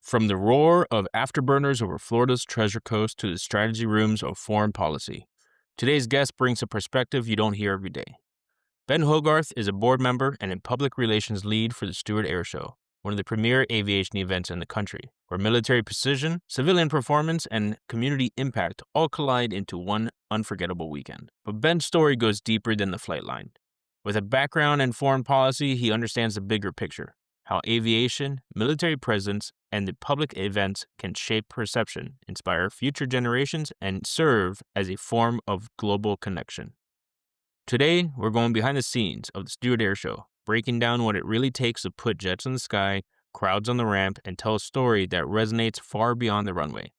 From the roar of afterburners over Florida's Treasure Coast to the strategy rooms of foreign policy, today's guest brings a perspective you don't hear every day. Ben Hogarth is a board member and a public relations lead for the Stuart Air Show, one of the premier aviation events in the country, where military precision, civilian performance, and community impact all collide into one unforgettable weekend. But Ben's story goes deeper than the flight line. With a background in foreign policy, he understands the bigger picture: how aviation, military presence, and the public events can shape perception, inspire future generations, and serve as a form of global connection. Today, we're going behind the scenes of the Stuart Air Show, breaking down what it really takes to put jets in the sky, crowds on the ramp, and tell a story that resonates far beyond the runway.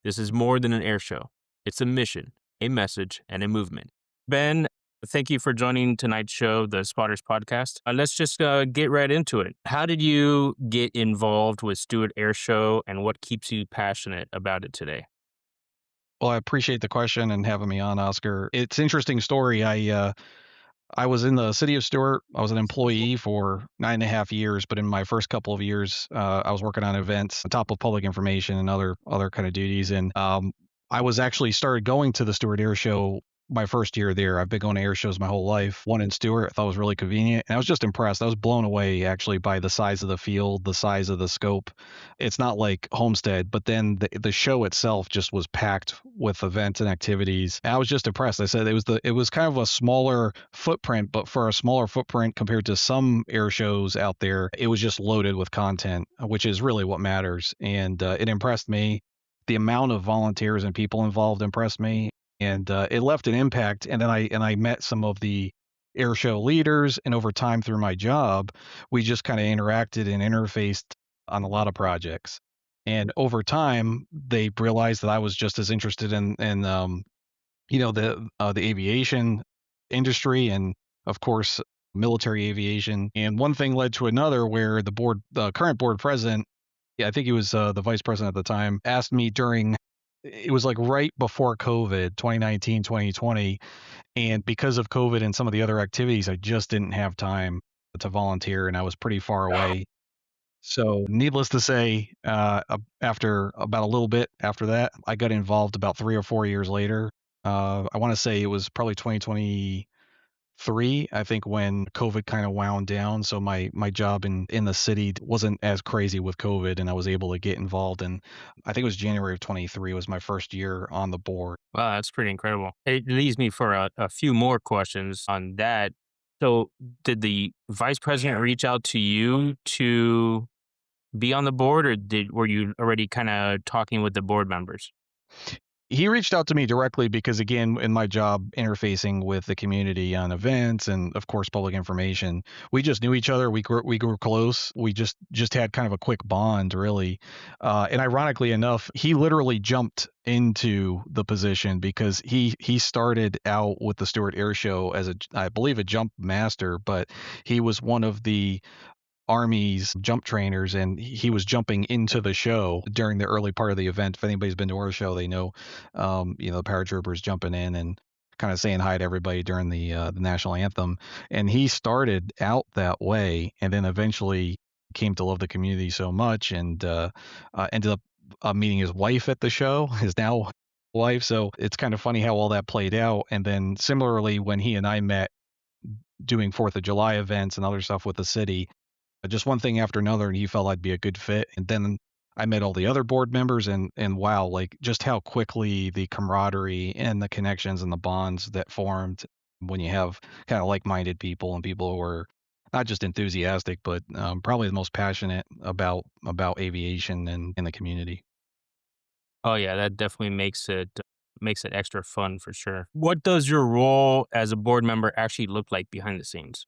This is more than an air show. It's a mission, a message, and a movement. Ben, thank you for joining tonight's show, the Spotters Podcast. Let's just get right into it. How did you get involved with Stuart Air Show, and what keeps you passionate about it today? Well, I appreciate the question and having me on, Oscar. It's an interesting story. I was in the city of Stuart. I was an employee for 9.5 years, but in my first couple of years, I was working on events on top of public information and other kind of duties. And I was actually started going to the Stuart Air Show my first year there. I've been going to air shows my whole life. One in Stuart, I thought was really convenient. And I was just impressed. I was blown away actually by the size of the field, the size of the scope. It's not like Homestead, but then the show itself just was packed with events and activities. And I was just impressed. I said it was kind of a smaller footprint, but for a smaller footprint compared to some air shows out there, it was just loaded with content, which is really what matters. And it impressed me. The amount of volunteers and people involved impressed me, and it left an impact. And then I met some of the air show leaders, and over time through my job, we just kind of interacted and interfaced on a lot of projects. And over time, they realized that I was just as interested in the aviation industry, and of course military aviation. And one thing led to another, where the current board president, yeah, I think he was the vice president at the time, asked me during, it was like right before COVID, 2019, 2020. And because of COVID and some of the other activities, I just didn't have time to volunteer, and I was pretty far away. So needless to say, after about a little bit after that, I got involved about 3 or 4 years later. I want to say it was probably 2023, I think, when COVID kind of wound down. So my job in the city wasn't as crazy with COVID, and I was able to get involved. And I think it was January of 23 was my first year on the board. Wow, that's pretty incredible. It leads me for a few more questions on that. So, did the vice president reach out to you to be on the board, or were you already kind of talking with the board members? He reached out to me directly because, again, in my job interfacing with the community on events and of course public information, we just knew each other. We grew close. We just had kind of a quick bond, really. And ironically enough, he literally jumped into the position because he started out with the Stuart Air Show as I believe a jump master, but he was one of the Army's jump trainers, and he was jumping into the show during the early part of the event. If anybody's been to our show, they know, the paratroopers jumping in and kind of saying hi to everybody during the national anthem. And he started out that way, and then eventually came to love the community so much, and ended up meeting his wife at the show, his now wife. So it's kind of funny how all that played out. And then similarly, when he and I met doing Fourth of July events and other stuff with the city, just one thing after another, and he felt I'd be a good fit. And then I met all the other board members, and wow, like just how quickly the camaraderie and the connections and the bonds that formed when you have kind of like-minded people and people who are not just enthusiastic, but probably the most passionate about aviation and in the community. Oh yeah, that definitely makes it extra fun for sure. What does your role as a board member actually look like behind the scenes?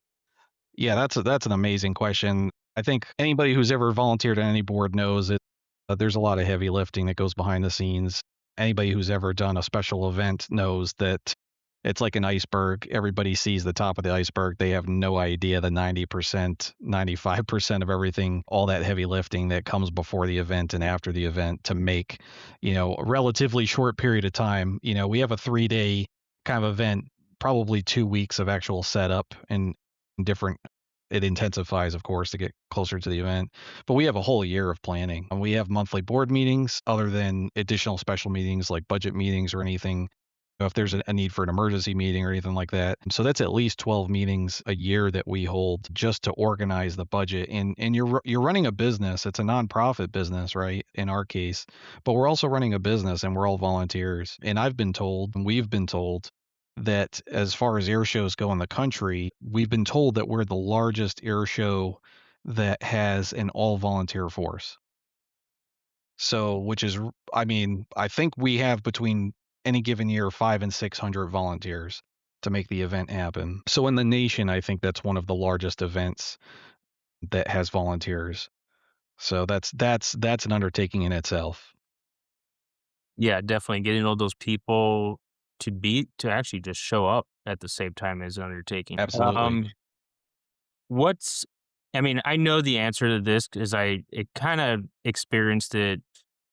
Yeah, that's an amazing question. I think anybody who's ever volunteered on any board knows it. There's a lot of heavy lifting that goes behind the scenes. Anybody who's ever done a special event knows that it's like an iceberg. Everybody sees the top of the iceberg. They have no idea the 90%, 95% of everything, all that heavy lifting that comes before the event and after the event to make, a relatively short period of time. We have a 3-day kind of event, probably 2 weeks of actual setup and different it intensifies, of course, to get closer to the event. But we have a whole year of planning, and we have monthly board meetings other than additional special meetings like budget meetings or anything. If there's a need for an emergency meeting or anything like that. So that's at least 12 meetings a year that we hold just to organize the budget. And you're running a business. It's a nonprofit business, right? In our case, but we're also running a business and we're all volunteers. And I've been told, and we've been told that as far as air shows go in the country, we've been told that we're the largest air show that has an all volunteer force. So, which is, I mean, I think we have between any given year 5 and 600 volunteers to make the event happen. So in the nation, I think that's one of the largest events that has volunteers. So that's an undertaking in itself. Yeah, definitely getting all those people to actually just show up at the same time as an undertaking. Absolutely. What's I mean, I know the answer to this because it kind of experienced it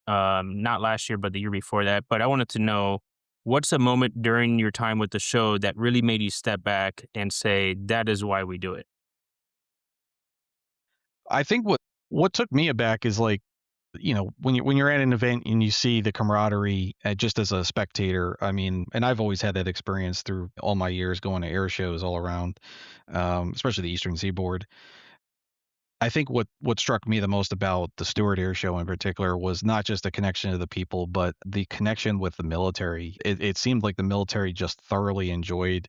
not last year, but the year before that. But I wanted to know what's a moment during your time with the show that really made you step back and say, that is why we do it. I think what took me aback is like, when you're at an event and you see the camaraderie just as a spectator. I mean, and I've always had that experience through all my years going to air shows all around, especially the Eastern Seaboard. I think what struck me the most about the Stuart Air Show in particular was not just the connection to the people, but the connection with the military. It seemed like the military just thoroughly enjoyed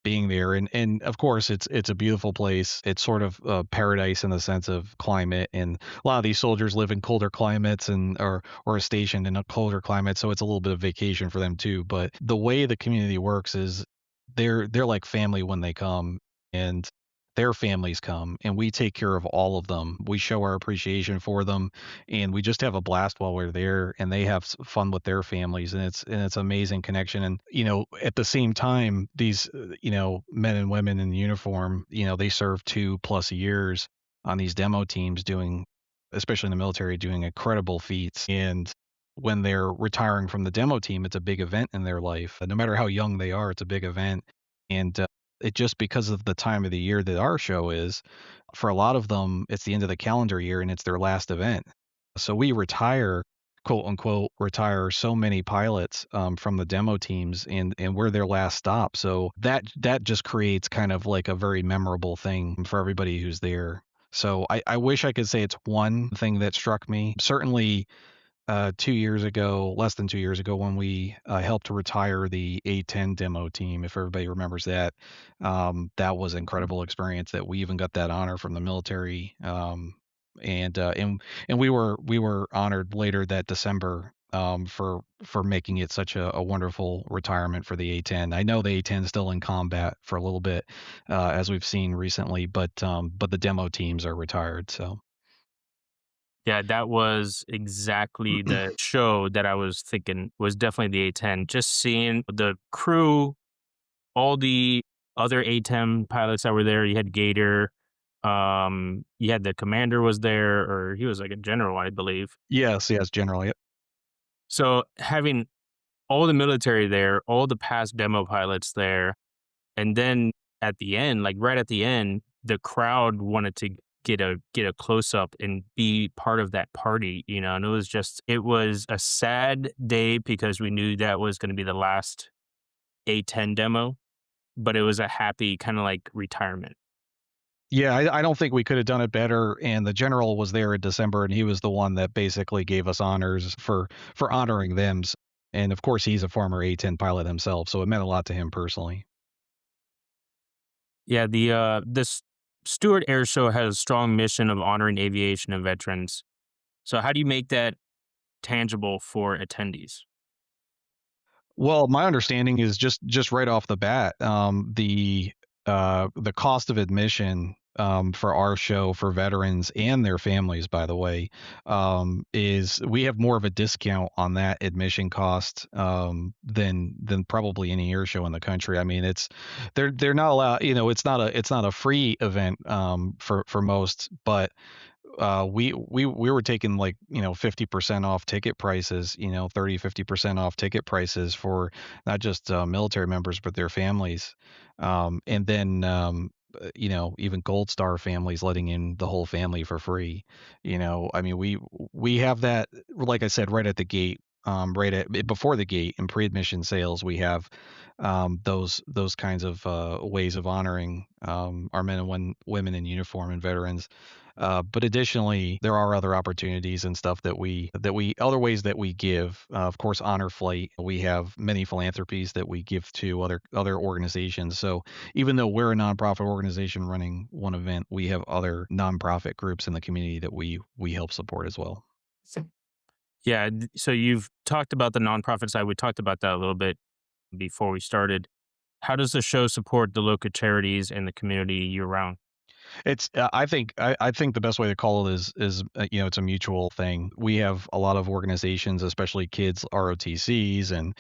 being there, and of course it's a beautiful place. It's sort of a paradise in the sense of climate, and a lot of these soldiers live in colder climates and or are stationed in a colder climate, so it's a little bit of vacation for them too. But the way the community works is they're like family when they come, and their families come, and we take care of all of them. We show our appreciation for them, and we just have a blast while we're there, and they have fun with their families, and it's amazing connection. And at the same time, these men and women in uniform, they serve 2+ years on these demo teams doing, especially in the military, doing incredible feats. And when they're retiring from the demo team, it's a big event in their life. No matter how young they are, it's a big event. And it just because of the time of the year that our show is, for a lot of them, it's the end of the calendar year and it's their last event. So we retire, quote unquote, retire so many pilots from the demo teams, and we're their last stop. So that just creates kind of like a very memorable thing for everybody who's there. So I wish I could say it's one thing that struck me. Certainly 2 years ago, less than 2 years ago, when we helped to retire the A-10 demo team, if everybody remembers that, that was an incredible experience. That we even got that honor from the military, and we were honored later that December for making it such a wonderful retirement for the A-10. I know the A-10 is still in combat for a little bit, as we've seen recently, but the demo teams are retired. So. Yeah, that was exactly the show that I was thinking was definitely the A-10. Just seeing the crew, all the other A-10 pilots that were there. You had Gator, you had the commander was there, or he was like a general, I believe. Yes, yes, generally. So having all the military there, all the past demo pilots there, and then at the end, like right at the end, the crowd wanted to get a close up and be part of that party, and it was a sad day because we knew that was going to be the last A-10 demo, but it was a happy kind of like retirement. Yeah, I don't think we could have done it better. And the general was there in December, and he was the one that basically gave us honors for honoring them. And of course, he's a former A-10 pilot himself, so it meant a lot to him personally. Yeah, this Stewart Air Show has a strong mission of honoring aviation and veterans. So how do you make that tangible for attendees? Well, my understanding is just right off the bat, the cost of admission for our show for veterans and their families, by the way, is we have more of a discount on that admission cost than probably any air show in the country. I mean, they're not allowed. It's not a free event for most, but we were taking like 50% off ticket prices, 30-50% off ticket prices for not just military members but their families. And then even Gold Star families letting in the whole family for free. I mean, we have that, like I said, right at the gate, right at before the gate in pre-admission sales. We have those kinds of ways of honoring our men and women in uniform and veterans. But additionally, there are other opportunities and stuff that we other ways that we give. Of course, Honor Flight. We have many philanthropies that we give to other organizations. So even though we're a nonprofit organization running one event, we have other nonprofit groups in the community that we help support as well. Yeah. So you've talked about the nonprofit side. We talked about that a little bit before we started. How does the show support the local charities and the community year round? I think the best way to call it is it's a mutual thing. We have a lot of organizations, especially kids ROTCs and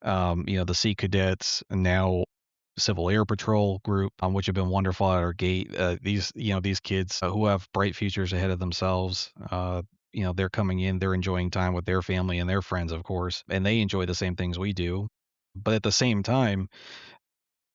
the Sea Cadets, and now Civil Air Patrol group, which have been wonderful at our gate. These kids who have bright futures ahead of themselves. They're coming in, they're enjoying time with their family and their friends, of course, and they enjoy the same things we do. But at the same time,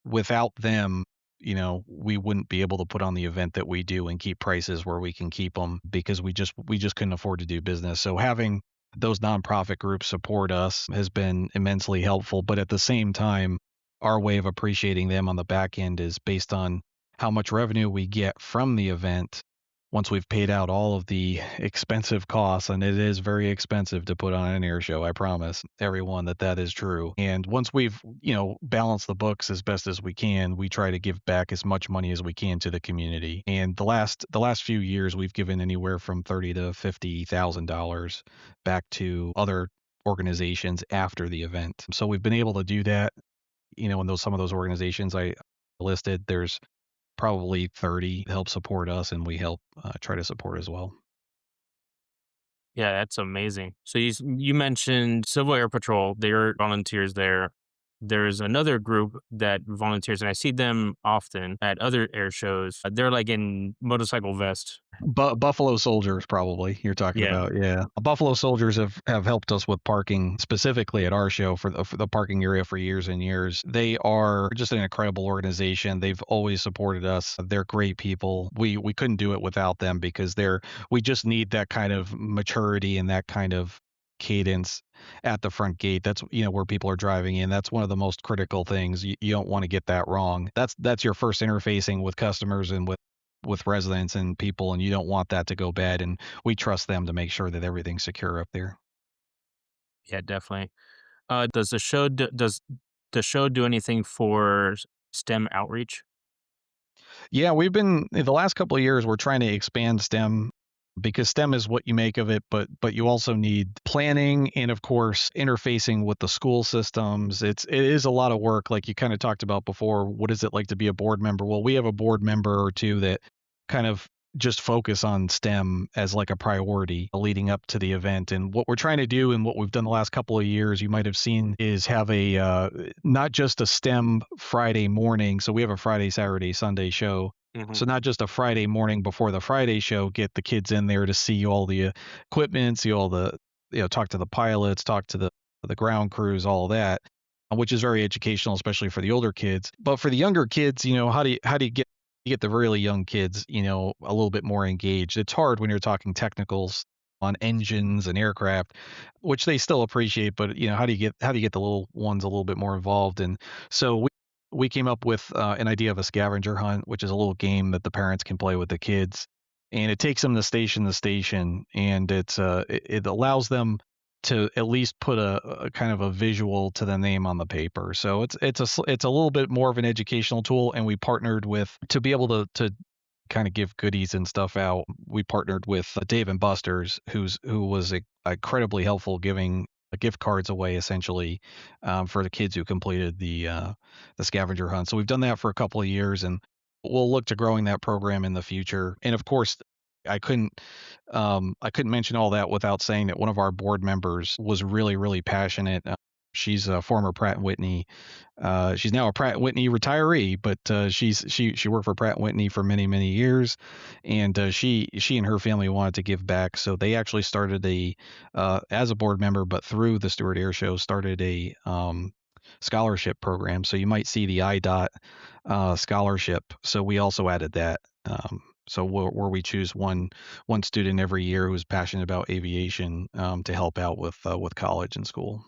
without them, we wouldn't be able to put on the event that we do and keep prices where we can keep them because we just couldn't afford to do business. So having those nonprofit groups support us has been immensely helpful. But at the same time, our way of appreciating them on the back end is based on how much revenue we get from the event once we've paid out all of the expensive costs. And it is very expensive to put on an air show. I promise everyone that that is true. And once we've, balanced the books as best as we can, we try to give back as much money as we can to the community. And the last few years, we've given anywhere from $30,000 to $50,000 back to other organizations after the event. So we've been able to do that. In those some of those organizations I listed, there's probably 30 help support us, and we help try to support as well. Yeah, that's amazing. So you mentioned Civil Air Patrol. They're volunteers there. There's another group that volunteers, and I see them often at other air shows. They're like in motorcycle vest. Buffalo Soldiers, probably you're talking Yeah. about, yeah. Buffalo Soldiers have helped us with parking specifically at our show for the parking area for years and years. They are just an incredible organization. They've always supported us. They're great people. We couldn't do it without them because we just need that kind of maturity and that kind of cadence at the front gate. That's where people are driving in. That's one of the most critical things. You don't want to get that wrong. That's your first interfacing with customers and with residents and people, and you don't want that to go bad. And we trust them to make sure that everything's secure up there. Yeah, definitely. Does the show do anything for STEM outreach? Yeah, we've been in the last couple of years, we're trying to expand STEM because STEM is what you make of it, but you also need planning and of course interfacing with the school systems. It is a lot of work, like you kind of talked about before. What is it like to be a board member? Well, we have a board member or two that kind of just focus on STEM as like a priority leading up to the event. And what we're trying to do and what we've done the last couple of years, you might have seen, is have a not just a STEM Friday morning. So we have a Friday, Saturday, Sunday show. Hmm. So not just a Friday morning before the Friday show, get the kids in there to see all the equipment, see all the, talk to the pilots, talk to the ground crews, all that, which is very educational, especially for the older kids. But for the younger kids, how do you get the really young kids, a little bit more engaged? It's hard when you're talking technicals on engines and aircraft, which they still appreciate, but how do you get the little ones a little bit more involved? And so we came up with an idea of a scavenger hunt, which is a little game that the parents can play with the kids, and it takes them to station, and it allows them to at least put a kind of a visual to the name on the paper. So it's a little bit more of an educational tool, and we partnered with to be able to kind of give goodies and stuff out. We partnered with Dave and Buster's, who was incredibly helpful, giving gift cards away essentially for the kids who completed the scavenger hunt. So we've done that for a couple of years, and we'll look to growing that program in the future. And of course, I couldn't I couldn't mention all that without saying that one of our board members was really, really passionate. She's a former Pratt& and Whitney. She's now a Pratt& and Whitney retiree, but she worked for Pratt& and Whitney for many, many years, and she and her family wanted to give back, so they actually started as a board member, but through the Stuart Air Show, started scholarship program. So you might see the IDOT scholarship. So we also added that. So where we choose one student every year who's passionate about aviation to help out with college and school.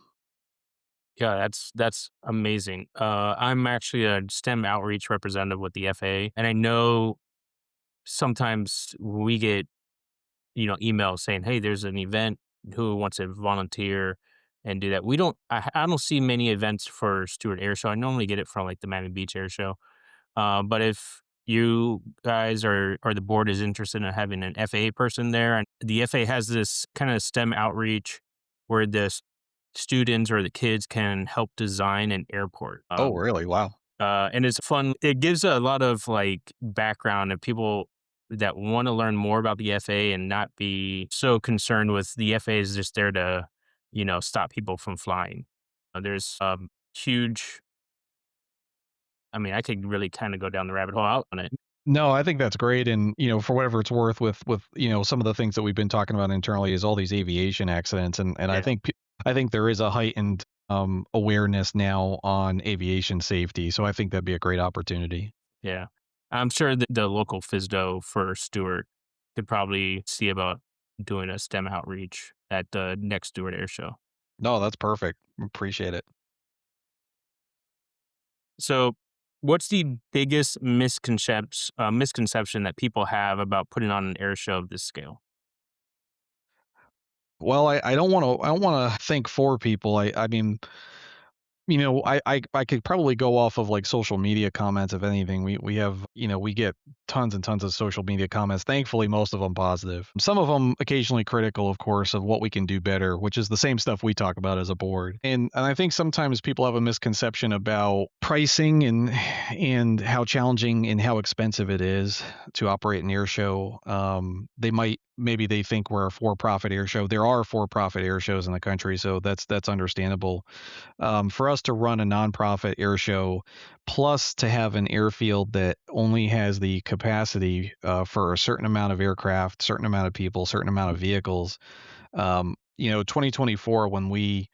Yeah, that's amazing. I'm actually a STEM outreach representative with the FAA, and I know sometimes we get emails saying, "Hey, there's an event. Who wants to volunteer and do that?" We don't. I don't see many events for Stuart Air Show. I normally get it from like the Miami Beach Air Show. But if you guys or the board is interested in having an FAA person there, and the FAA has this kind of STEM outreach where students or the kids can help design an airport. Oh, really? Wow. And it's fun. It gives a lot of like background of people that want to learn more about the FAA and not be so concerned with the FAA is just there to, stop people from flying. There's huge. I mean, I could really kind of go down the rabbit hole out on it. No, I think that's great, and for whatever it's worth, with some of the things that we've been talking about internally is all these aviation accidents, and Yeah. I think there is a heightened awareness now on aviation safety. So I think that'd be a great opportunity. Yeah. I'm sure that the local FSDO for Stewart could probably see about doing a STEM outreach at the next Stewart Air Show. No, that's perfect. Appreciate it. So, what's the biggest misconception that people have about putting on an air show of this scale? Well, I don't want to think for people. I mean, I could probably go off of like social media comments. If anything, we have we get tons and tons of social media comments. Thankfully, most of them positive. Some of them occasionally critical, of course, of what we can do better, which is the same stuff we talk about as a board. And I think sometimes people have a misconception about pricing and how challenging and how expensive it is to operate an air show. They might maybe they think we're a for-profit air show. There are for-profit air shows in the country, so that's understandable. For us to run a nonprofit air show, plus to have an airfield that only has the capacity for a certain amount of aircraft, certain amount of people, certain amount of vehicles. 2024 when we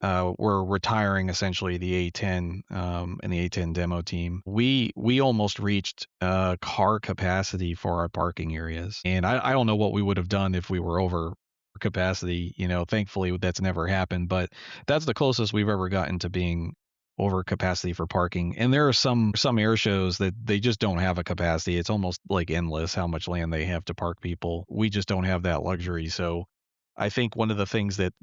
were retiring essentially the A10 and the A10 demo team, we almost reached car capacity for our parking areas, and I don't know what we would have done if we were over capacity. Thankfully that's never happened, but that's the closest we've ever gotten to being over capacity for parking. And there are some air shows that they just don't have a capacity. It's almost like endless how much land they have to park people. We just don't have that luxury. So I think one of the things that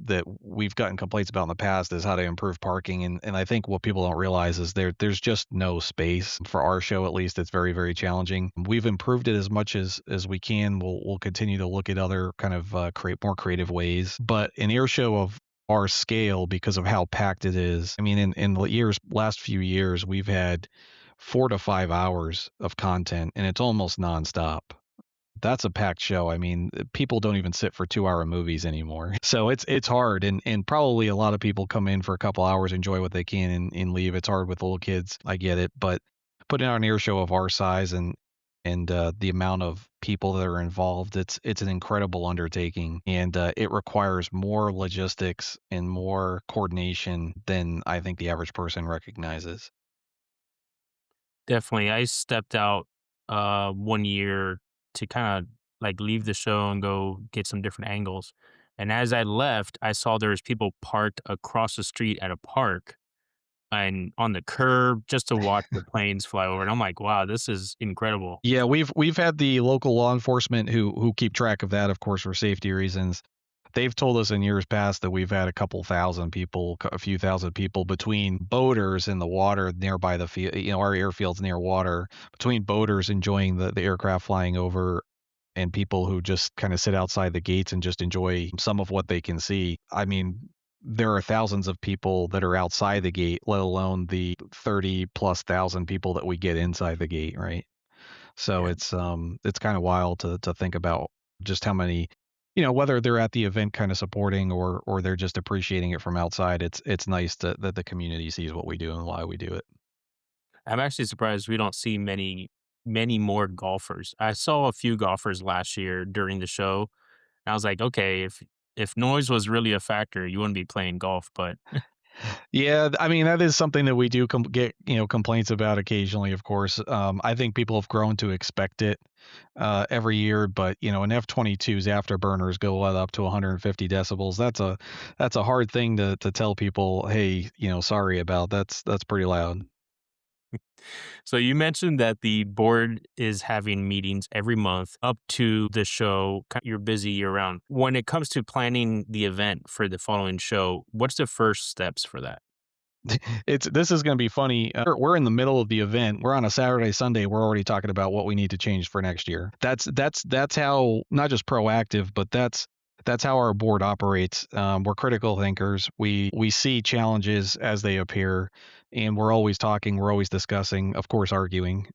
we've gotten complaints about in the past is how to improve parking, and I think what people don't realize is there's just no space for our show. At least it's very, very challenging. We've improved it as much as we can. We'll continue to look at other kind of create more creative ways. But an air show of our scale, because of how packed it is, I mean, in the last few years, we've had 4 to 5 hours of content, and it's almost nonstop. That's a packed show. I mean, people don't even sit for 2-hour movies anymore. So it's hard, and probably a lot of people come in for a couple hours, enjoy what they can, and leave. It's hard with little kids. I get it, but putting on an air show of our size and the amount of people that are involved, it's an incredible undertaking, and it requires more logistics and more coordination than I think the average person recognizes. Definitely. I stepped out one year to kind of like leave the show and go get some different angles. And as I left, I saw there was people parked across the street at a park and on the curb just to watch the planes fly over. And I'm like, wow, this is incredible. Yeah, we've had the local law enforcement who keep track of that, of course, for safety reasons. They've told us in years past that we've had a couple thousand people, a few thousand people between boaters in the water nearby the field, our airfield's near water, between boaters enjoying the aircraft flying over and people who just kind of sit outside the gates and just enjoy some of what they can see. I mean, there are thousands of people that are outside the gate, let alone the 30 plus thousand people that we get inside the gate, right? So Yeah. it's kind of wild to think about just how many, whether they're at the event kind of supporting or they're just appreciating it from outside. It's nice that the community sees what we do and why we do it. I'm actually surprised we don't see many more golfers. I saw a few golfers last year during the show. And I was like, okay, if noise was really a factor, you wouldn't be playing golf, but Yeah, I mean, that is something that we do get, complaints about occasionally, of course. I think people have grown to expect it every year, but an F-22's afterburners go well up to 150 decibels. That's a hard thing to tell people, hey, sorry about. That's pretty loud. So you mentioned that the board is having meetings every month up to the show. You're busy year round. When it comes to planning the event for the following show, what's the first steps for that? This is going to be funny. We're in the middle of the event. We're on a Saturday, Sunday. We're already talking about what we need to change for next year. That's how, not just proactive, but that's how our board operates. We're critical thinkers. We see challenges as they appear, and we're always talking. We're always discussing. Of course, arguing.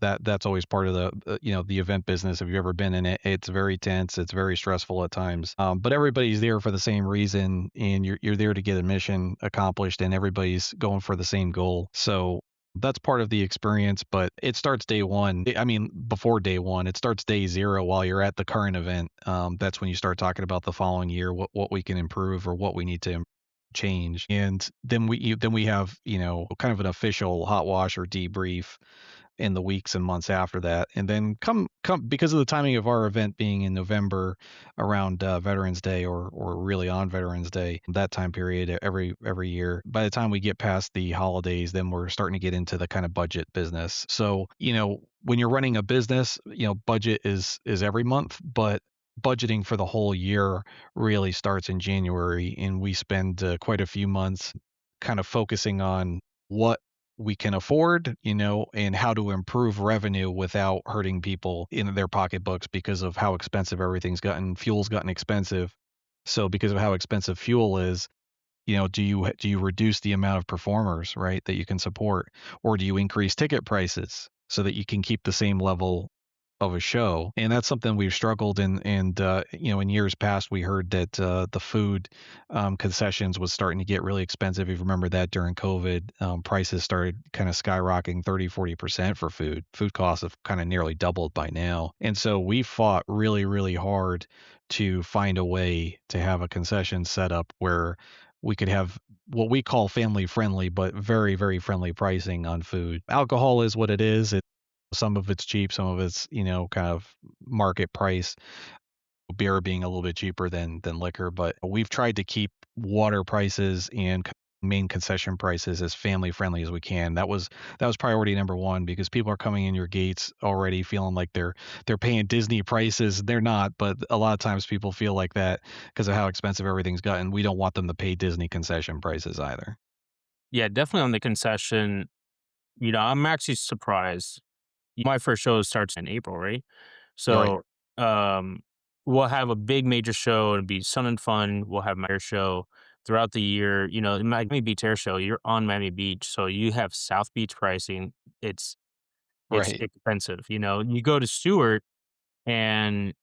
That's always part of the event business. If you've ever been in it, it's very tense. It's very stressful at times. But everybody's there for the same reason, and you're there to get a mission accomplished, and everybody's going for the same goal. So that's part of the experience. But it starts day one. I mean, before day one, it starts day zero while you're at the current event. That's when you start talking about the following year, what we can improve or what we need to change. And then we have kind of an official hot wash or debrief in the weeks and months after that. And then come because of the timing of our event being in November around Veterans Day, or really on Veterans Day, that time period every year. By the time we get past the holidays, then we're starting to get into the kind of budget business. So, when you're running a business, budget is every month, but budgeting for the whole year really starts in January, and we spend quite a few months kind of focusing on what we can afford, and how to improve revenue without hurting people in their pocketbooks because of how expensive everything's gotten. Fuel's gotten expensive. So because of how expensive fuel is, do you reduce the amount of performers, right, that you can support, or do you increase ticket prices so that you can keep the same level of a show? And that's something we've struggled in. And in years past, we heard that the food concessions was starting to get really expensive. If you remember that during COVID, prices started kind of skyrocketing 30-40% for food. Food costs have kind of nearly doubled by now. And so we fought really, really hard to find a way to have a concession set up where we could have what we call family friendly, but very, very friendly pricing on food. Alcohol is what it is. Some of it's cheap, some of it's, kind of market price, beer being a little bit cheaper than liquor, but we've tried to keep water prices and main concession prices as family friendly as we can. That was priority number one, because people are coming in your gates already feeling like they're paying Disney prices. They're not, but a lot of times people feel like that because of how expensive everything's gotten. We don't want them to pay Disney concession prices either. Yeah, definitely on the concession. I'm actually surprised. My first show starts in April, right? Right. So, um, we'll have a big major show. It'll be Sun and Fun. We'll have my air show throughout the year. The Miami Beach Air Show. You're on Miami Beach, so you have South Beach pricing. It's Right. expensive. You go to Stewart, and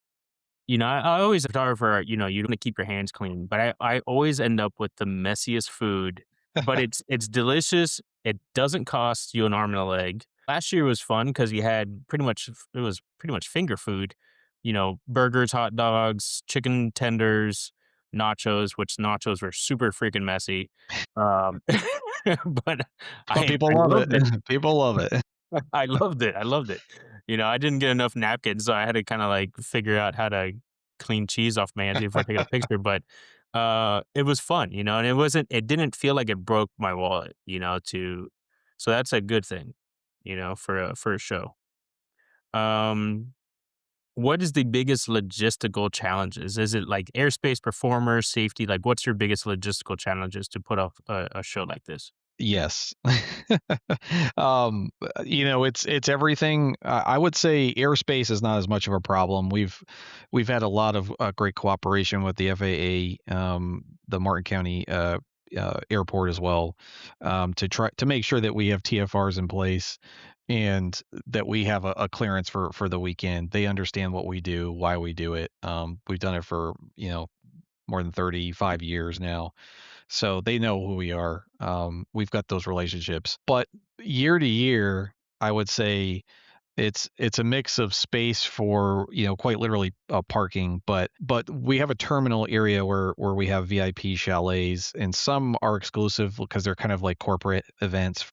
I always a photographer, you want to keep your hands clean, but I always end up with the messiest food, but it's delicious. It doesn't cost you an arm and a leg. Last year was fun because you had it was pretty much finger food, burgers, hot dogs, chicken tenders, nachos, which nachos were super freaking messy. Um, but But people I love it. loved it. People love it. I loved it. I loved it. I didn't get enough napkins, so I had to kind of like figure out how to clean cheese off my hands before taking a picture. But it was fun, and it didn't feel like it broke my wallet, so that's a good thing, for a show. Um, what is the biggest logistical challenges? Is it like airspace, performers, safety? Like, what's your biggest logistical challenges to put off a show like this? Yes. It's everything. I would say airspace is not as much of a problem. We've had a lot of great cooperation with the FAA, the Martin County airport as well, to try to make sure that we have TFRs in place and that we have a clearance for the weekend. They understand what we do, why we do it. We've done it for more than 35 years now, so they know who we are. We've got those relationships. But year to year, I would say It's a mix of space for, quite literally, parking, but we have a terminal area where we have VIP chalets, and some are exclusive because they're kind of like corporate events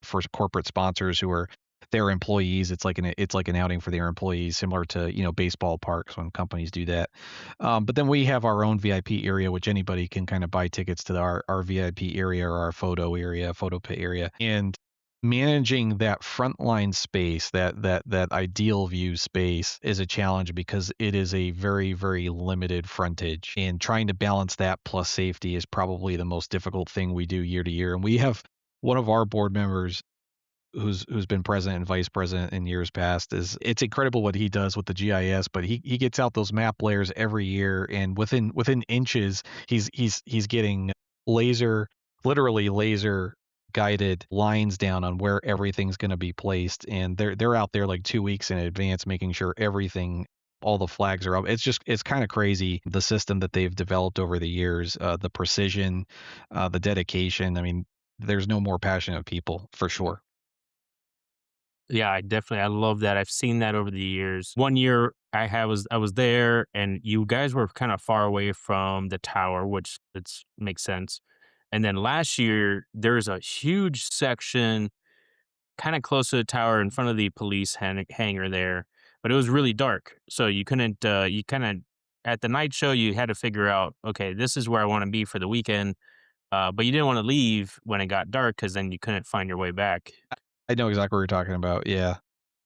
for corporate sponsors who are their employees. It's like an outing for their employees, similar to, baseball parks when companies do that. But then we have our own VIP area, which anybody can kind of buy tickets to our VIP area or our photo pit area, and managing that frontline space, that ideal view space, is a challenge because it is a very, very limited frontage, and trying to balance that plus safety is probably the most difficult thing we do year to year. And we have one of our board members who's been president and vice president in years past. Is It's incredible what he does with the GIS, but he gets out those map layers every year, and within inches he's getting laser literally laser guided lines down on where everything's going to be placed, and they're out there like 2 weeks in advance making sure everything, all the flags are up. It's kind of crazy, the system that they've developed over the years, the precision, the dedication. I mean, there's no more passionate people for sure. Yeah, I love that. I've seen that over the years. One year I was there and you guys were kind of far away from the tower, which it's makes sense. And then last year there's a huge section kind of close to the tower in front of the police hangar there, but it was really dark. So you couldn't you kind of at the night show you had to figure out, okay, this is where I want to be for the weekend. But you didn't want to leave when it got dark because then you couldn't find your way back. I know exactly what you're talking about. Yeah.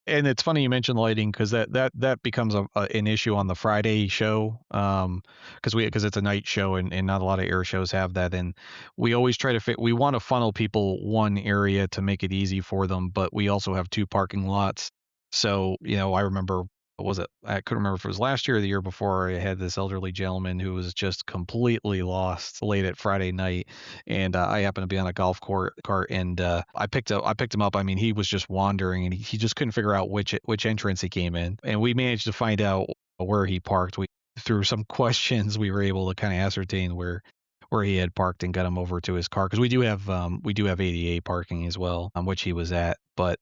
And it's funny you mentioned lighting because that becomes an issue on the Friday show, because it's a night show, and not a lot of air shows have that. And we always try to fit. We want to funnel people one area to make it easy for them, but we also have two parking lots. So, I remember, what was it? I couldn't remember if it was last year or the year before. I had this elderly gentleman who was just completely lost late at Friday night, and I happened to be on a golf cart, and I picked him up. I mean, he was just wandering, and he just couldn't figure out which entrance he came in, and we managed to find out where he parked. We Through some questions, we were able to kind of ascertain where he had parked and got him over to his car, because we do have ADA parking as well, which he was at. But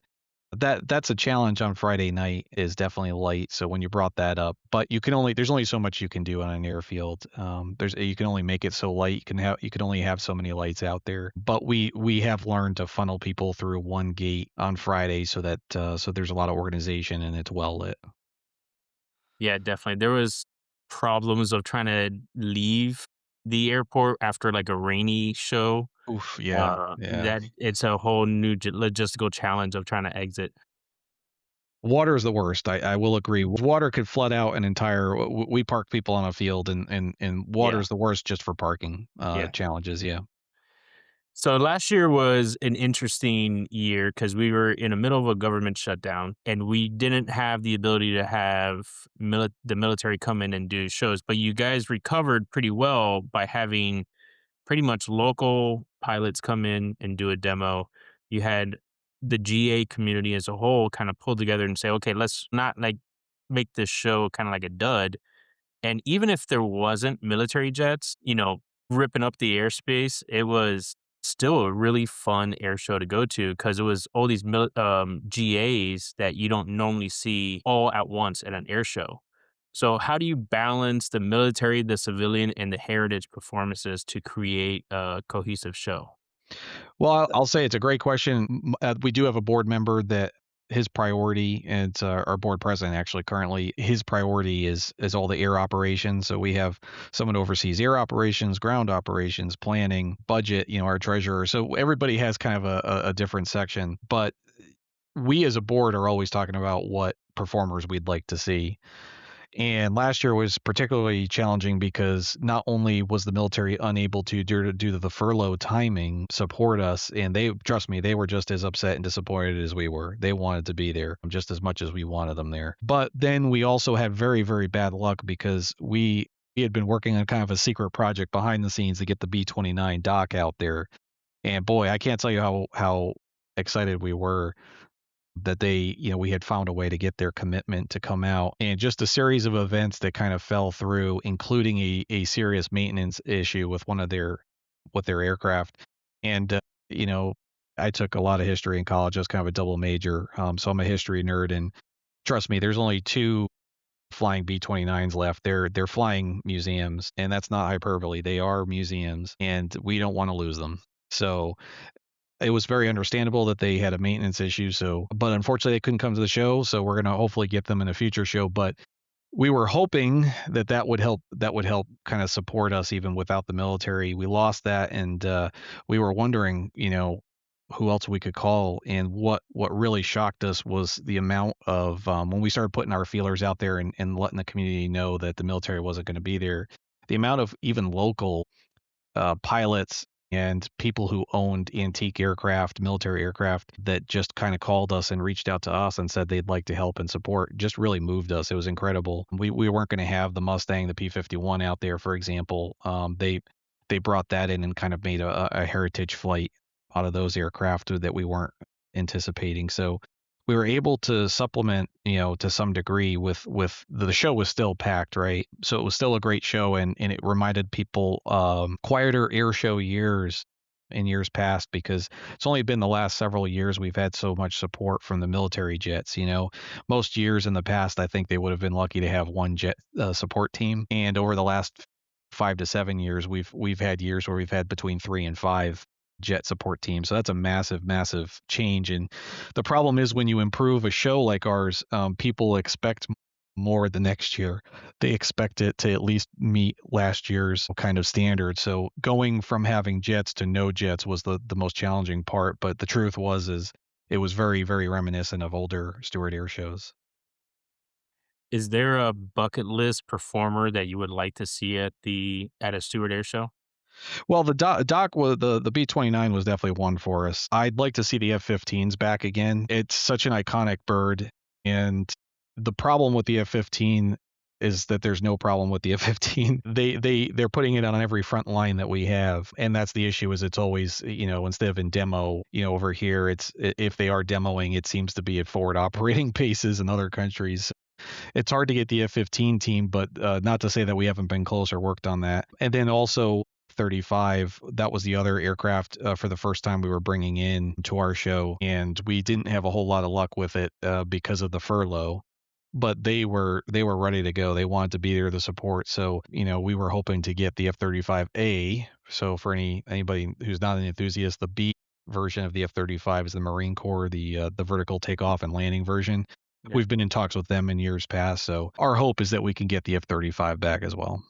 that's a challenge on Friday night, is definitely light. So when you brought that up, but there's only so much you can do on an airfield. You can only make it so light. You can only have so many lights out there. But we have learned to funnel people through one gate on Friday, so there's a lot of organization and it's well lit. Yeah, definitely. There was problems of trying to leave the airport after like a rainy show. Oof, yeah, yeah. That it's a whole new logistical challenge of trying to exit. Water is the worst. I will agree. Water could flood out an entire. We park people on a field, and water Yeah, is the worst just for parking yeah. challenges. Yeah. So last year was an interesting year because we were in the middle of a government shutdown and we didn't have the ability to have the military come in and do shows. But you guys recovered pretty well by having pretty much local pilots come in and do a demo. You had the GA community as a whole kind of pull together and say, okay, let's not like make this show kind of like a dud. And even if there wasn't military jets, ripping up the airspace, it was still a really fun air show to go to because it was all these GAs that you don't normally see all at once at an air show. So, how do you balance the military, the civilian, and the heritage performances to create a cohesive show? Well, I'll say it's a great question. We do have a board member that his priority, and it's our board president actually currently. His priority is all the air operations. So we have someone who oversees air operations, ground operations, planning, budget. Our treasurer. So everybody has kind of a different section, but we as a board are always talking about what performers we'd like to see. And last year was particularly challenging because not only was the military unable to, due to the furlough timing, support us, and trust me, they were just as upset and disappointed as we were. They wanted to be there just as much as we wanted them there. But then we also had very, very bad luck because we had been working on kind of a secret project behind the scenes to get the B-29 dock out there. And boy, I can't tell you how excited we were that we had found a way to get their commitment to come out, and just a series of events that kind of fell through, including a serious maintenance issue with one of their with their aircraft. And you know I took a lot of history in college. I was kind of a double major. So I'm a history nerd. And trust me, there's only two flying B-29s left. They're flying museums, and that's not hyperbole. They are museums, and we don't want to lose them. So it was very understandable that they had a maintenance issue. So, but unfortunately, they couldn't come to the show. So we're gonna hopefully get them in a future show. But we were hoping that that would help. That would help kind of support us even without the military. We lost that, and we were wondering, who else we could call. And what really shocked us was the amount of when we started putting our feelers out there and letting the community know that the military wasn't going to be there. The amount of even local pilots and people who owned antique aircraft, military aircraft, that just kind of called us and reached out to us and said they'd like to help and support just really moved us. It was incredible. We weren't going to have the Mustang, the P-51 out there, for example. They brought that in and kind of made a heritage flight out of those aircraft that we weren't anticipating. So we were able to supplement, to some degree with the show was still packed, right? So it was still a great show, and it reminded people quieter air show years in years past, because it's only been the last several years we've had so much support from the military jets. Most years in the past, I think they would have been lucky to have one jet support team, and over the last 5 to 7 years, we've had years where we've had between 3 and 5 jet support team. So that's a massive, massive change. And the problem is when you improve a show like ours, people expect more the next year. They expect it to at least meet last year's kind of standard. So going from having jets to no jets was the most challenging part. But the truth is it was very, very reminiscent of older Stuart Air shows. Is there a bucket list performer that you would like to see at a Stewart Air Show? Well, the doc was the B-29 was definitely one for us. I'd like to see the F-15s back again. It's such an iconic bird, and the problem with the F-15 is that there's no problem with the F-15. They're putting it on every front line that we have, and that's the issue. Is it's always, instead of in demo, over here, if they are demoing, it seems to be at forward operating bases in other countries. It's hard to get the F-15 team, but not to say that we haven't been close or worked on that. And then also 35, that was the other aircraft for the first time we were bringing in to our show, and we didn't have a whole lot of luck with it because of the furlough. But they were ready to go. They wanted to be there to support. So we were hoping to get the F-35A. So for anybody who's not an enthusiast, the B version of the F-35 is the Marine Corps, the vertical takeoff and landing version. Yeah. We've been in talks with them in years past, so our hope is that we can get the F-35 back as well.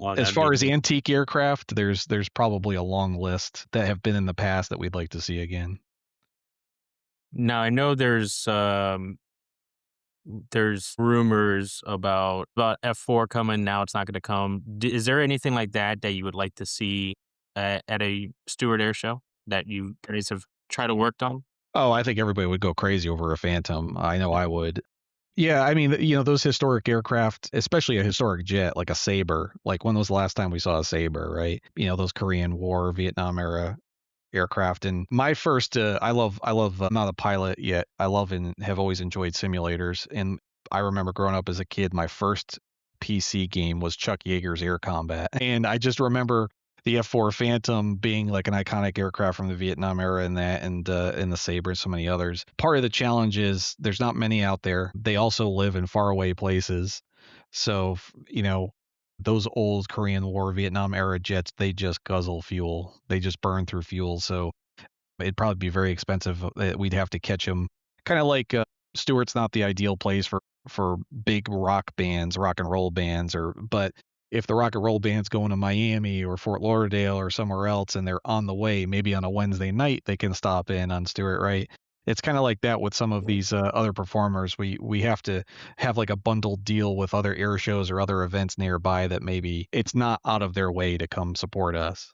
Oh, As that'd be far as great. antique aircraft, there's probably a long list that have been in the past that we'd like to see again. Now I know there's rumors about F4 coming. Now it's not going to come. Is there anything like that you would like to see at a Stewart Air Show that you guys have tried to work on? Oh, I think everybody would go crazy over a Phantom. I know Yeah. I would. Yeah, I mean, those historic aircraft, especially a historic jet like a Sabre. Like, when was the last time we saw a Sabre, right? Those Korean War, Vietnam era aircraft. And my first, I love, I'm not a pilot yet. I love and have always enjoyed simulators. And I remember growing up as a kid, my first PC game was Chuck Yeager's Air Combat. And I just remember the F4 Phantom being like an iconic aircraft from the Vietnam era, and the Sabre and so many others. Part of the challenge is there's not many out there. They also live in faraway places. So, those old Korean War, Vietnam era jets, they just guzzle fuel. They just burn through fuel. So it'd probably be very expensive. We'd have to catch them. Kind of like Stewart's not the ideal place for big rock bands, rock and roll bands, but if the rock and roll band's going to Miami or Fort Lauderdale or somewhere else and they're on the way, maybe on a Wednesday night they can stop in on Stewart, right? It's kind of like that with some of these other performers. We have to have like a bundled deal with other air shows or other events nearby that maybe it's not out of their way to come support us.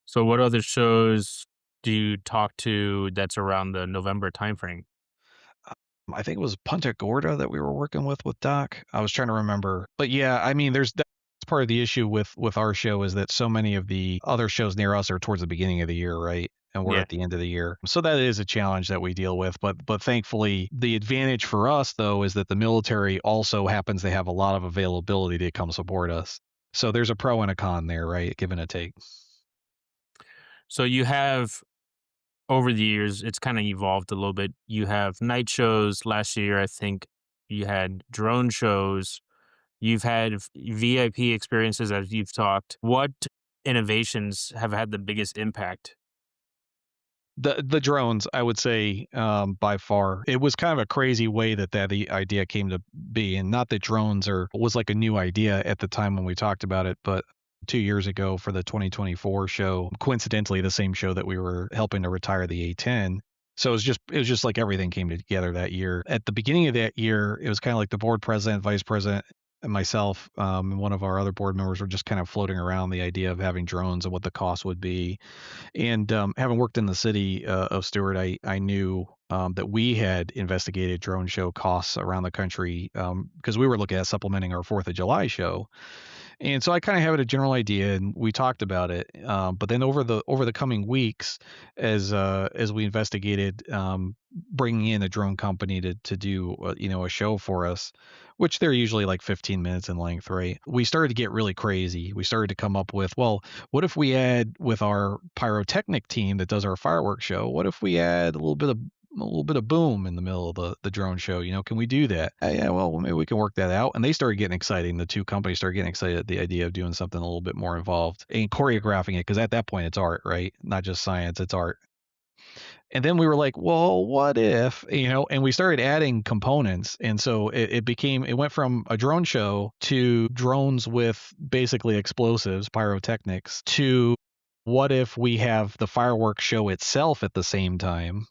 So what other shows do you talk to that's around the November timeframe? I think it was Punta Gorda that we were working with Doc. I was trying to remember, but yeah, I mean, that's part of the issue with our show is that so many of the other shows near us are towards the beginning of the year, right? And we're Yeah. at the end of the year, so that is a challenge that we deal with. But thankfully, the advantage for us though is that the military also happens to have a lot of availability to come support us. So there's a pro and a con there, right? Give and a take. So you have over the years, it's kind of evolved a little bit. You have night shows. Last year, I think you had drone shows. You've had VIP experiences as you've talked. What innovations have had the biggest impact? The drones, I would say, by far. It was kind of a crazy way that the idea came to be, and not that drones are was like a new idea at the time when we talked about it, but 2 years ago for the 2024 show, coincidentally, the same show that we were helping to retire the A-10. So it was just like everything came together that year. At the beginning of that year, it was kinda like the board president, vice president, and myself, and one of our other board members were just kind of floating around the idea of having drones and what the cost would be. And having worked in the city of Stewart, I knew that we had investigated drone show costs around the country because we were looking at supplementing our Fourth of July show. And so I kind of have a general idea, and we talked about it. But then over the coming weeks, as we investigated bringing in a drone company to do a show for us, which they're usually like 15 minutes in length, right? We started to get really crazy. We started to come up with, well, what if we add with our pyrotechnic team that does our fireworks show? What if we add a little bit of boom in the middle of the drone show? Can we do that? Yeah, well, maybe we can work that out. And they started getting excited. And the two companies started getting excited at the idea of doing something a little bit more involved and choreographing it, because at that point it's art, right? Not just science, it's art. And then we were like, well, what if, and we started adding components. And so it went from a drone show to drones with basically explosives, pyrotechnics, to what if we have the fireworks show itself at the same time?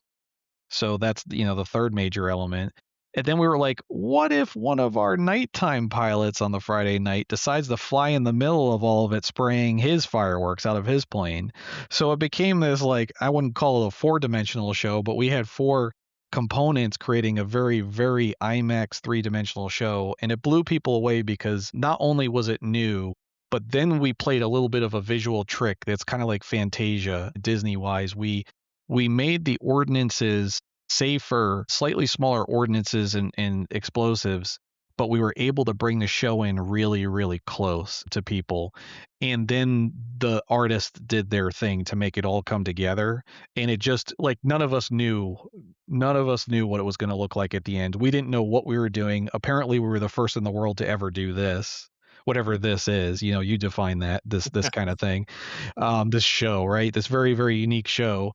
So that's, the third major element. And then we were like, what if one of our nighttime pilots on the Friday night decides to fly in the middle of all of it, spraying his fireworks out of his plane? So it became this, like, I wouldn't call it a four-dimensional show, but we had four components creating a very, very IMAX three-dimensional show. And it blew people away because not only was it new, but then we played a little bit of a visual trick that's kind of like Fantasia, Disney-wise. We made the ordinances safer, slightly smaller ordinances and explosives, but we were able to bring the show in really, really close to people. And then the artists did their thing to make it all come together. And it just, like, none of us knew what it was going to look like at the end. We didn't know what we were doing. Apparently, we were the first in the world to ever do this. Whatever this is, you define that, this kind of thing, this show, right? This very, very unique show.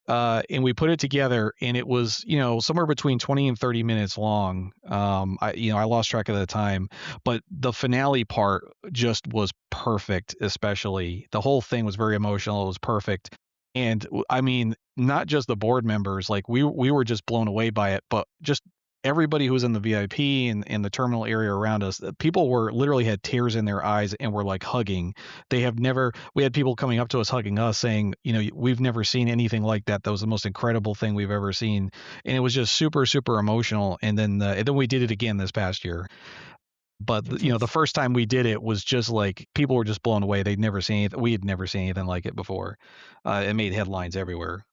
And we put it together, and it was, somewhere between 20 and 30 minutes long. I lost track of the time, but the finale part just was perfect. Especially the whole thing was very emotional. It was perfect. And I mean, not just the board members, like we were just blown away by it, but just everybody who was in the VIP and in the terminal area around us, people were literally had tears in their eyes and were like hugging. We had people coming up to us hugging us saying, we've never seen anything like that. That was the most incredible thing we've ever seen. And it was just super, super emotional. And then we did it again this past year. But the first time we did it was just like people were just blown away. They'd never seen anything. We had never seen anything like it before. It made headlines everywhere.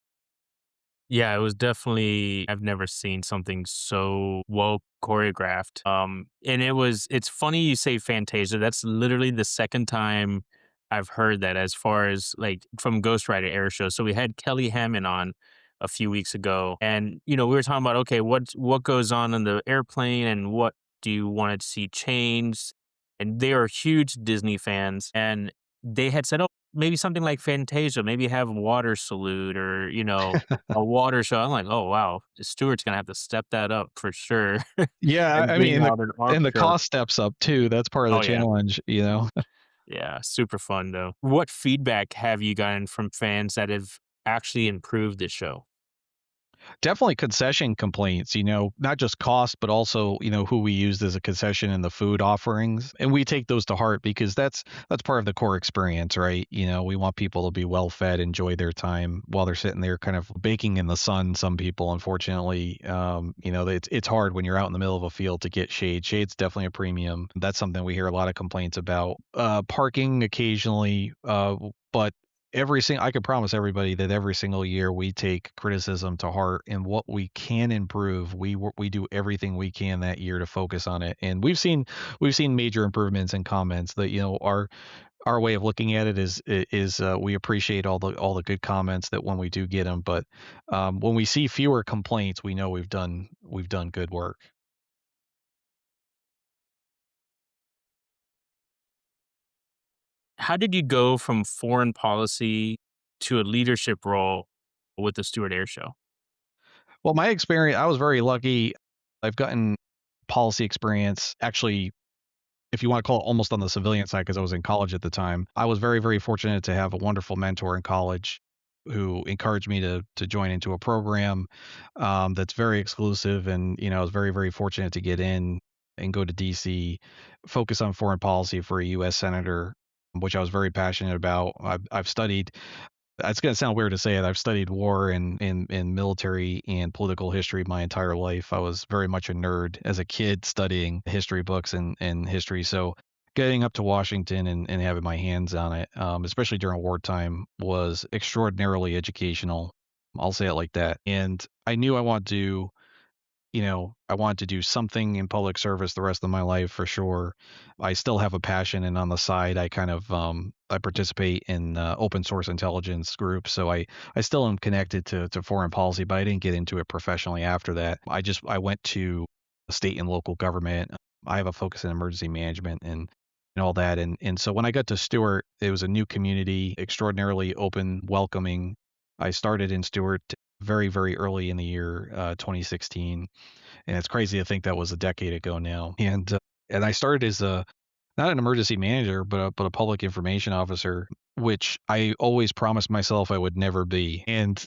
Yeah, it was definitely I've never seen something so well choreographed. And it's funny you say Fantasia. That's literally the second time I've heard that as far as like from Ghost Rider Air Show. So we had Kelly Hammond on a few weeks ago, and we were talking about, okay, what goes on in the airplane and what do you want to see changed? And they are huge Disney fans, and they had said, oh, maybe something like Fantasia, maybe have water salute or a water show. I'm like, "Oh, wow. Stewart's gonna have to step that up for sure Yeah, and I mean, bring and the out an ARC and the show." cost steps up too. That's part of the Oh, yeah. challenge. Yeah, super fun, though. What feedback have you gotten from fans that have actually improved the show? Definitely concession complaints, not just cost, but also, who we used as a concession in the food offerings. And we take those to heart because that's part of the core experience, right? We want people to be well fed, enjoy their time while they're sitting there kind of baking in the sun. Some people, unfortunately, it's hard when you're out in the middle of a field to get shade. Shade's definitely a premium. That's something we hear a lot of complaints about. Parking occasionally, but I could promise everybody that every single year we take criticism to heart, and what we can improve, we do everything we can that year to focus on it. And we've seen major improvements in comments that, our way of looking at it is we appreciate all the good comments that when we do get them, but when we see fewer complaints, we know we've done good work. How did you go from foreign policy to a leadership role with the Stuart Air Show? Well, my experience, I was very lucky. I've gotten policy experience actually, if you want to call it, almost on the civilian side, because I was in college at the time. I was very, very fortunate to have a wonderful mentor in college who encouraged me to join into a program that's very exclusive, and I was very, very fortunate to get in and go to DC, focus on foreign policy for a U.S. senator, which I was very passionate about. I've studied. It's going to sound weird to say it. I've studied war and military and political history my entire life. I was very much a nerd as a kid studying history books and history. So getting up to Washington and having my hands on it, especially during wartime, was extraordinarily educational. I'll say it like that. And I knew I wanted to do something in public service the rest of my life for sure. I still have a passion, and on the side, I participate in open source intelligence groups. So I still am connected to foreign policy, but I didn't get into it professionally after that. I went to state and local government. I have a focus in emergency management and all that. And so when I got to Stewart, it was a new community, extraordinarily open, welcoming. I started in Stewart very, very early in the year 2016, and it's crazy to think that was a decade ago now. And I started as a not an emergency manager, but a public information officer, which I always promised myself I would never be. And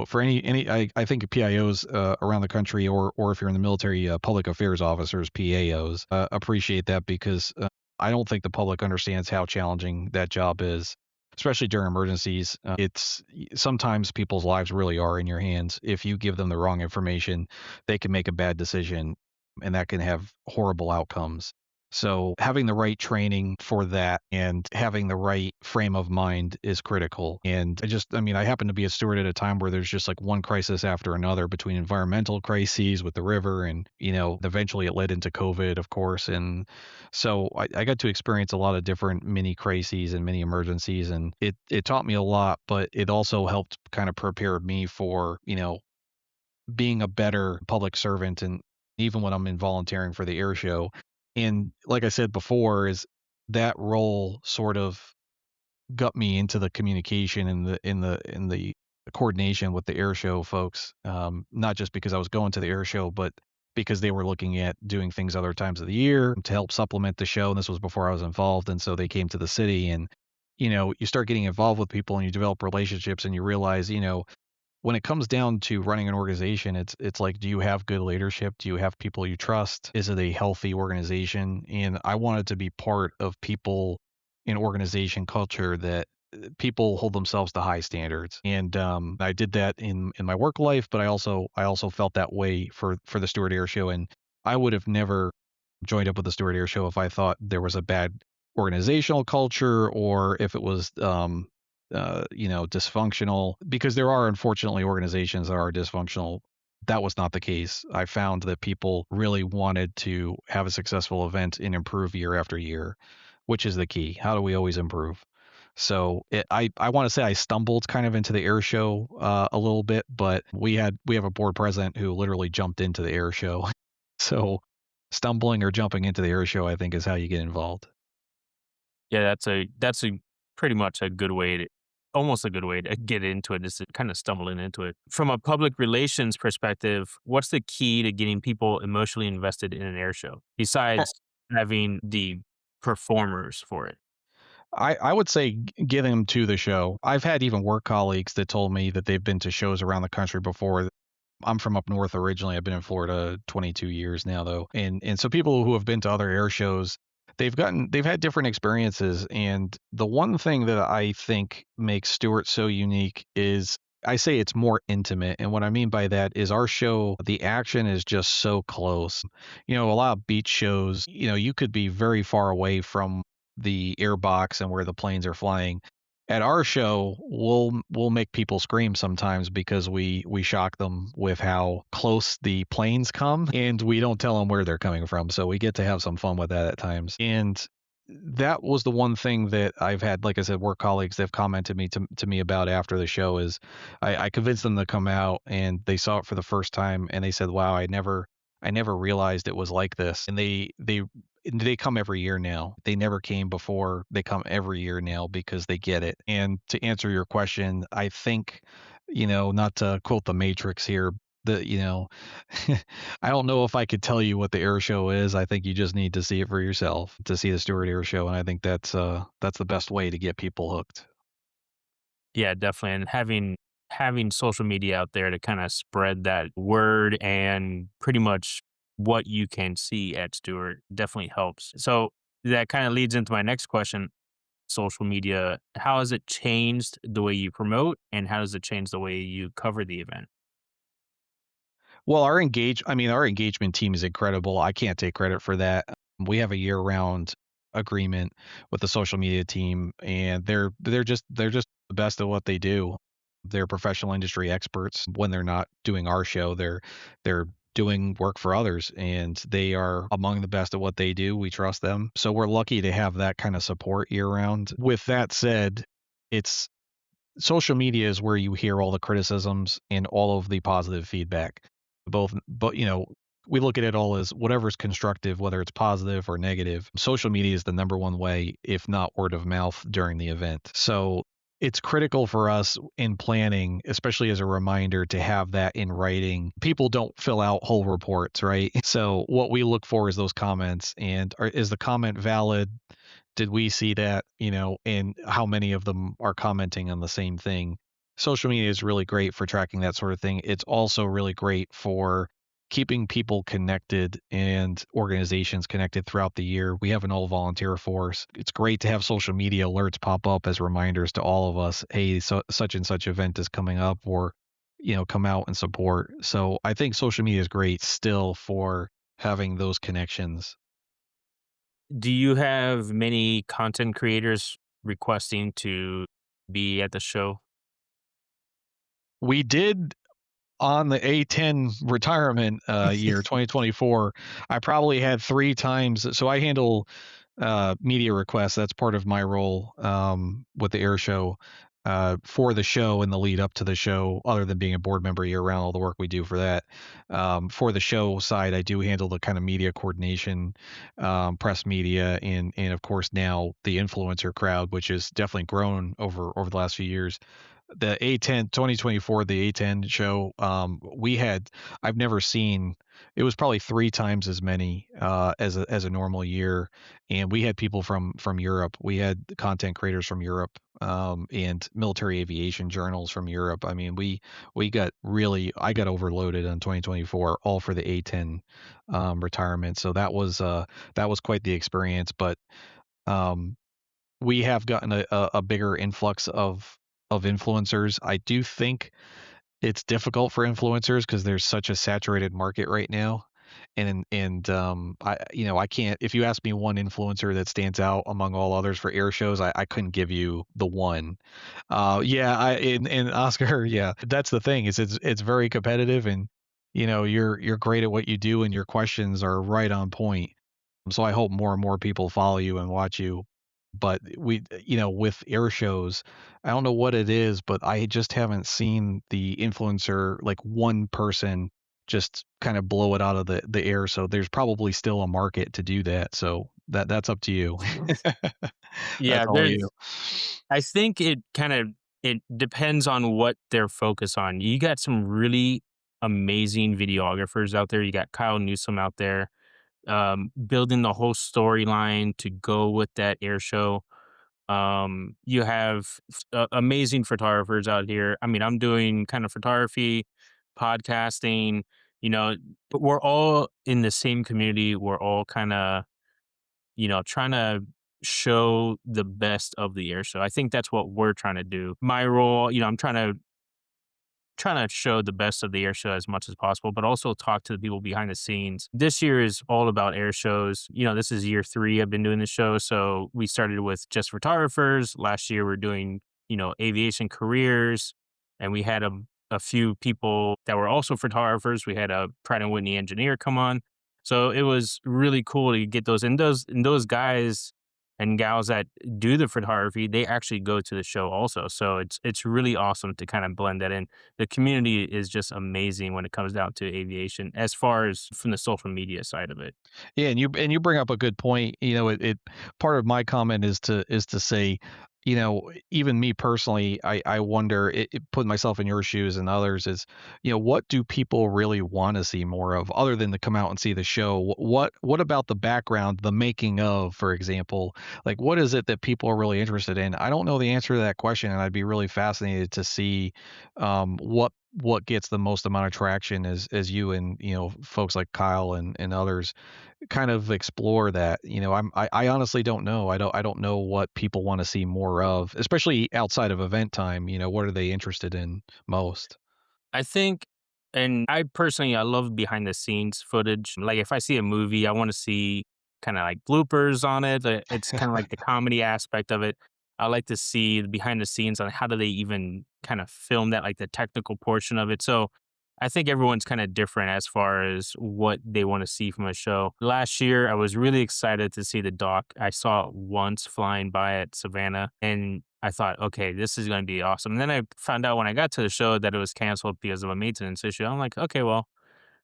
for I think PIOs around the country, or if you're in the military, public affairs officers, PAOs, appreciate that, because I don't think the public understands how challenging that job is, especially during emergencies. It's sometimes people's lives really are in your hands. If you give them the wrong information, they can make a bad decision, and that can have horrible outcomes. So having the right training for that and having the right frame of mind is critical. And I happen to be a steward at a time where there's just like one crisis after another, between environmental crises with the river, and, eventually it led into COVID, of course. And so I got to experience a lot of different mini crises and mini emergencies, and it taught me a lot, but it also helped kind of prepare me for, being a better public servant, and even when I'm in volunteering for the air show. And like I said before, is that role sort of got me into the communication and the coordination with the air show folks. Not just because I was going to the air show, but because they were looking at doing things other times of the year to help supplement the show. And this was before I was involved. And so they came to the city, and, you start getting involved with people and you develop relationships, and you realize, when it comes down to running an organization, it's like, do you have good leadership? Do you have people you trust? Is it a healthy organization? And I wanted to be part of people in organization culture that people hold themselves to high standards. And I did that in my work life, but I also felt that way for the Stewart Air Show. And I would have never joined up with the Stewart Air Show if I thought there was a bad organizational culture, or if it was dysfunctional, because there are unfortunately organizations that are dysfunctional. That was not the case. I found that people really wanted to have a successful event and improve year after year, which is the key. How do we always improve? So I want to say I stumbled kind of into the air show a little bit, but we have a board president who literally jumped into the air show. So stumbling or jumping into the air show, I think, is how you get involved. Yeah, that's a pretty much a good way to almost a good way to get into it, just kind of stumbling into it. From a public relations perspective, what's the key to getting people emotionally invested in an air show besides having the performers for it? I would say get them to the show. I've had even work colleagues that told me that they've been to shows around the country before. I'm from up north originally. I've been in Florida 22 years now, though. And so people who have been to other air shows, they've had different experiences. And the one thing that I think makes Stewart so unique is, I say it's more intimate. And what I mean by that is, our show, the action is just so close. A lot of beach shows, you could be very far away from the airbox and where the planes are flying, At our show, we'll make people scream sometimes because we shock them with how close the planes come, and we don't tell them where they're coming from. So we get to have some fun with that at times. And that was the one thing that I've had, like I said, work colleagues that have commented to me about after the show is I convinced them to come out and they saw it for the first time and they said, "Wow, I never realized it was like this." And they come every year now. They never came before. They come every year now because they get it. And to answer your question, I think, not to quote the Matrix here, I don't know if I could tell you what the air show is. I think you just need to see it for yourself to see the Stuart Air Show, and I think that's the best way to get people hooked. Yeah, definitely. And having social media out there to kind of spread that word and pretty much what you can see at Stewart definitely helps. So that kind of leads into my next question. Social media, how has it changed the way you promote and how does it change the way you cover the event? Well, our engagement team is incredible. I can't take credit for that. We have a year-round agreement with the social media team, and they're just the best at what they do. They're professional industry experts. When they're not doing our show, they're doing work for others, and they are among the best at what they do. We trust them, so we're lucky to have that kind of support year-round. With that said, it's social media is where you hear all the criticisms and all of the positive feedback. But we look at it all as whatever's constructive, whether it's positive or negative. Social media is the number one way, if not word of mouth, during the event. So it's critical for us in planning, especially as a reminder to have that in writing. People don't fill out whole reports, right? So what we look for is those comments and is the comment valid? Did we see that, and how many of them are commenting on the same thing? Social media is really great for tracking that sort of thing. It's also really great for keeping people connected and organizations connected throughout the year. We have an all volunteer force. It's great to have social media alerts pop up as reminders to all of us, hey, so such and such event is coming up, or come out and support. So I think social media is great still for having those connections. Do you have many content creators requesting to be at the show? We did on the A10 retirement year 2024. I probably had 3 times. So I handle media requests. That's part of my role with the air show for the show and the lead up to the show, other than being a board member year round, all the work we do for that. For the show side, I do handle the kind of media coordination, press media, and of course now the influencer crowd, which has definitely grown over the last few years. The A10 2024, the A10 show, I've never seen, it was probably 3 times as many as a normal year, and we had people from Europe. We had content creators from Europe, and military aviation journals from Europe. I mean, we got really I got overloaded in 2024, all for the A10 retirement. So that was quite the experience. But um, we have gotten a bigger influx of influencers. I do think it's difficult for influencers because there's such a saturated market right now. And I can't, if you ask me one influencer that stands out among all others for air shows, I couldn't give you the one. Yeah, and Oscar, yeah, that's the thing is it's very competitive, and you're great at what you do and your questions are right on point. So I hope more and more people follow you and watch you. But with air shows, I don't know what it is, but I just haven't seen the influencer, like one person, just kind of blow it out of the air. So there's probably still a market to do that. So that's up to you. Yeah, That's all there's you. I think it depends on what they're focused on. You got some really amazing videographers out there. You got Kyle Newsom out there, building the whole storyline to go with that air show. You have amazing photographers out here. I mean, I'm doing kind of photography, podcasting, but we're all in the same community. We're all kind of, trying to show the best of the air show. I think that's what we're trying to do. My role, I'm trying to show the best of the air show as much as possible, but also talk to the people behind the scenes. This year is all about air shows. This is year 3 I've been doing the show. So we started with just photographers. Last year we're doing aviation careers, and we had a few people that were also photographers. We had a Pratt and Whitney engineer come on, so it was really cool to get those guys and gals that do the photography. They actually go to the show also, so it's really awesome to kind of blend that in. The community is just amazing when it comes down to aviation, as far as from the social media side of it. Yeah, and you bring up a good point. It part of my comment is to say, even me personally, I wonder, put myself in your shoes and others is, what do people really want to see more of other than to come out and see the show? What about the background, the making of, for example, like what is it that people are really interested in? I don't know the answer to that question, and I'd be really fascinated to see what gets the most amount of traction as you and folks like Kyle and others kind of explore that. I honestly don't know. I don't know what people want to see more of, especially outside of event time. What are they interested in most? I think, and I personally, I love behind the scenes footage. Like if I see a movie, I want to see kind of like bloopers on it. It's kind of like the comedy aspect of it. I like to see the behind the scenes on how do they even kind of film that, like the technical portion of it. So I think everyone's kind of different as far as what they want to see from a show. Last year, I was really excited to see the doc. I saw it once flying by at Savannah, and I thought, okay, this is going to be awesome. And then I found out when I got to the show that it was canceled because of a maintenance issue. I'm like, okay, well,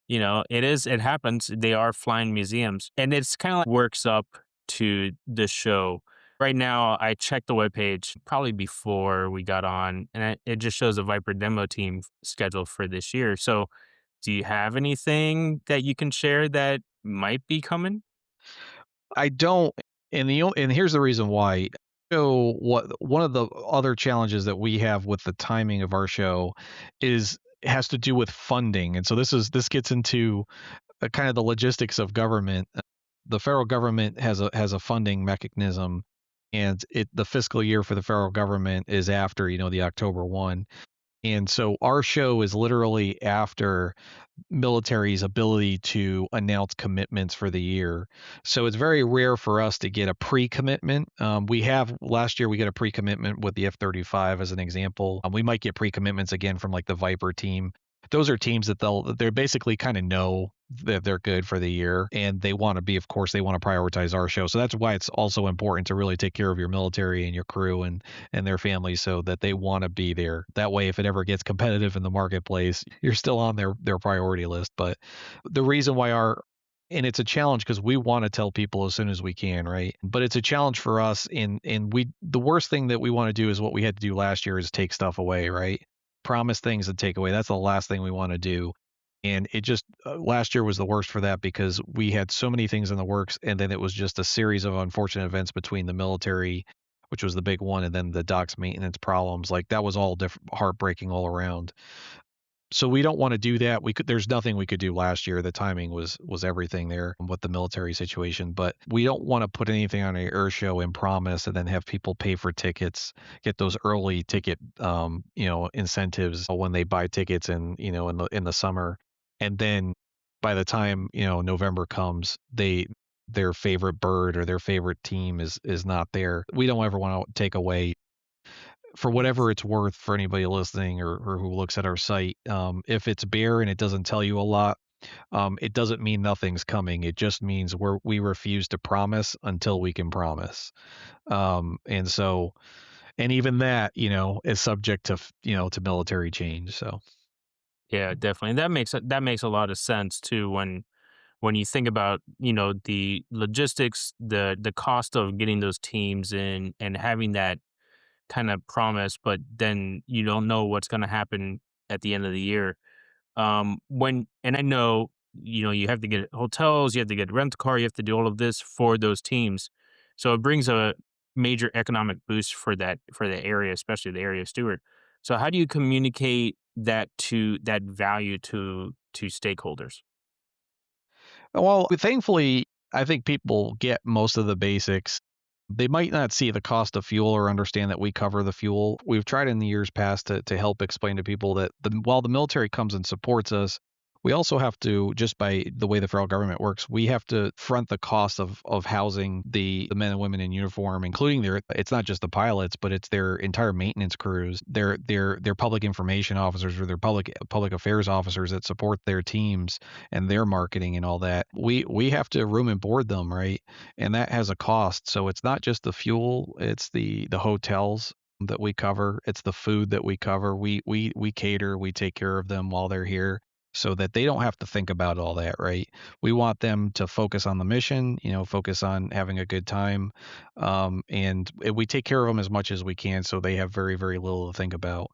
it happens. They are flying museums, and it's kind of like works up to the show. Right now, I checked the webpage probably before we got on, and it just shows a Viper demo team scheduled for this year. So, do you have anything that you can share that might be coming? I don't, and here's the reason why. So what one of the other challenges that we have with the timing of our show is has to do with funding, and so this gets into kind of the logistics of government. The federal government has a funding mechanism, and the fiscal year for the federal government is after the October 1, and so our show is literally after military's ability to announce commitments for the year. So it's very rare for us to get a pre-commitment. We have last year we got a pre-commitment with the F-35 as an example. We might get pre-commitments again from like the Viper team. Those are teams that they're basically kind of know that they're good for the year, and they want to be, of course, they want to prioritize our show. So that's why it's also important to really take care of your military and your crew and their families so that they want to be there. That way, if it ever gets competitive in the marketplace, you're still on their priority list. But the reason why our and it's a challenge because we want to tell people as soon as we can, right? But it's a challenge for us in we the worst thing that we want to do is what we had to do last year is take stuff away, right? Promise things and take away. That's the last thing we want to do. And it just last year was the worst for that because we had so many things in the works, and then it was just a series of unfortunate events between the military, which was the big one, and then the docks maintenance problems. Like that was all different, heartbreaking all around. So we don't want to do that. There's nothing we could do last year. The timing was everything there with the military situation, but we don't want to put anything on an air show and promise and then have people pay for tickets, get those early ticket incentives when they buy tickets in the summer. And then by the time, November comes, their favorite bird or their favorite team is not there. We don't ever want to take away for whatever it's worth for anybody listening or who looks at our site. If it's bare and it doesn't tell you a lot, it doesn't mean nothing's coming. It just means we refuse to promise until we can promise. And so, and even that, is subject to, to military change. So. Yeah, definitely. And that makes a lot of sense too when you think about, the logistics, the cost of getting those teams in and having that kind of promise, but then you don't know what's going to happen at the end of the year. When and I know, you have to get hotels, you have to get rent a car, you have to do all of this for those teams. So it brings a major economic boost for the area, especially the area of Stewart. So how do you communicate that value to stakeholders? Well, thankfully, I think people get most of the basics. They might not see the cost of fuel or understand that we cover the fuel. We've tried in the years past to help explain to people that while the military comes and supports us, We also have to, just by the way the federal government works, we have to front the cost of housing the men and women in uniform, including their, it's not just the pilots, but it's their entire maintenance crews, their public information officers or their public affairs officers that support their teams and their marketing and all that. We have to room and board them, right? And that has a cost. So it's not just the fuel, it's the hotels that we cover, it's the food that we cover. We cater, we take care of them while they're here so that they don't have to think about all that, right? We want them to focus on the mission, focus on having a good time. And we take care of them as much as we can so they have very, very little to think about.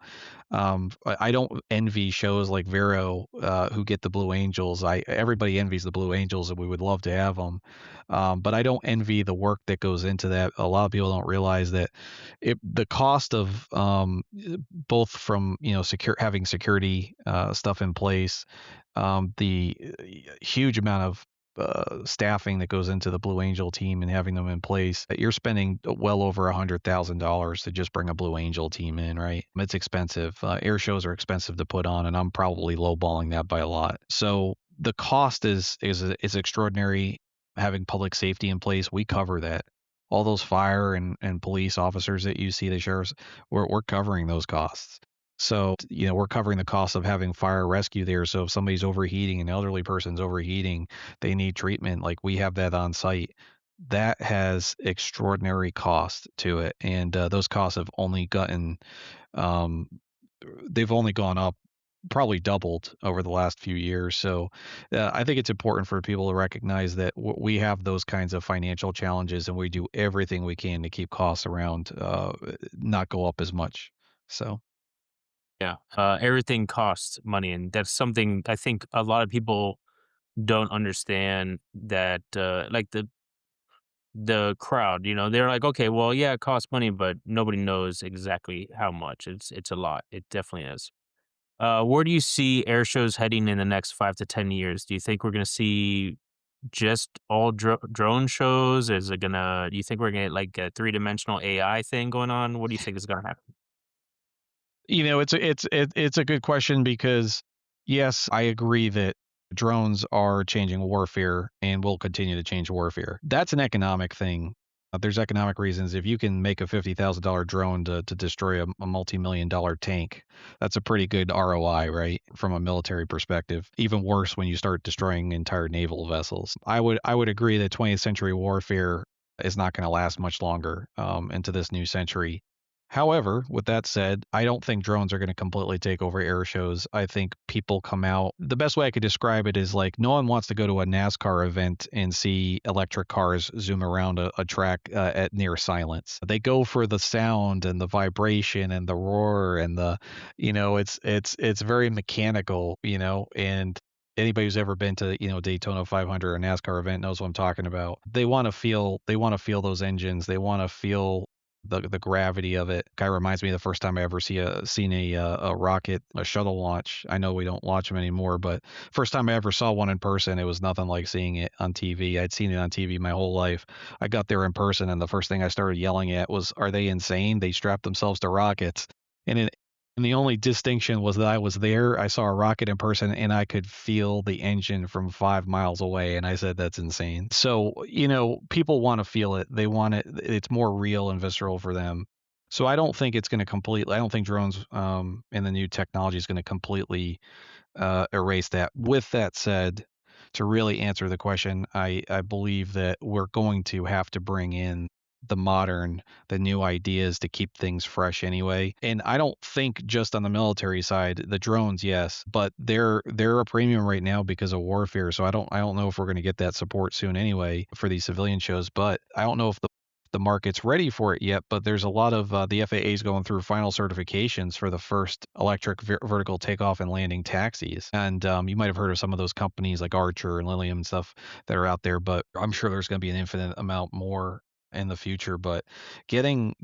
I don't envy shows like Vero, who get the Blue Angels. Everybody envies the Blue Angels, and we would love to have them. But I don't envy the work that goes into that. A lot of people don't realize that the cost of both from having security stuff in place, the huge amount of staffing that goes into the Blue Angel team and having them in place, you're spending well over $100,000 to just bring a Blue Angel team in, right? It's expensive. Air shows are expensive to put on, and I'm probably lowballing that by a lot. So the cost is extraordinary. Having public safety in place, we cover that. All those fire and police officers that you see, the sheriffs, we're covering those costs. So, we're covering the cost of having fire rescue there. So if somebody's overheating, an elderly person's overheating, they need treatment, like we have that on site. That has extraordinary cost to it. And those costs have only um, they've only gone up, probably doubled over the last few years. So I think it's important for people to recognize that we have those kinds of financial challenges, and we do everything we can to keep costs around, not go up as much. So. Yeah, everything costs money, and that's something I think a lot of people don't understand. That like the crowd, they're like, okay, well, yeah, it costs money, but nobody knows exactly how much. It's a lot. It definitely is. Where do you see air shows heading in the next 5 to 10 years? Do you think we're gonna see just all drone shows? Is it gonna? Do you think we're gonna get like a three-dimensional AI thing going on? What do you think is gonna happen? It's a good question because, yes, I agree that drones are changing warfare and will continue to change warfare. That's an economic thing. There's economic reasons. If you can make a $50,000 drone to destroy a multi-million dollar tank, that's a pretty good ROI, right? From a military perspective. Even worse when you start destroying entire naval vessels. I would agree that 20th century warfare is not going to last much longer into this new century. However, with that said, I don't think drones are going to completely take over air shows. I think people come out. The best way I could describe it is like no one wants to go to a NASCAR event and see electric cars zoom around a track at near silence. They go for the sound and the vibration and the roar and it's very mechanical, and anybody who's ever been to, Daytona 500 or NASCAR event knows what I'm talking about. They want to feel those engines. They want to feel the gravity of it. Guy reminds me of the first time I ever seen a rocket, a shuttle launch. I know we don't launch them anymore, but first time I ever saw one in person, it was nothing like seeing it on TV. I'd seen it on TV my whole life. I got there in person, and the first thing I started yelling at was, "Are they insane? They strapped themselves to rockets." And it and the only distinction was that I was there. I saw a rocket in person and I could feel the engine from 5 miles away. And I said, that's insane. So, people want to feel it. They want it. It's more real and visceral for them. So I don't think it's going to completely, I don't think drones and the new technology is going to completely erase that. With that said, to really answer the question, I believe that we're going to have to bring in the new ideas to keep things fresh anyway. And I don't think just on the military side, the drones, yes, but they're a premium right now because of warfare. So I don't know if we're going to get that support soon anyway for these civilian shows. But I don't know if the market's ready for it yet, but there's a lot of the FAA is going through final certifications for the first electric vertical takeoff and landing taxis. And you might have heard of some of those companies like Archer and Lilium and stuff that are out there, but I'm sure there's going to be an infinite amount more in the future. But getting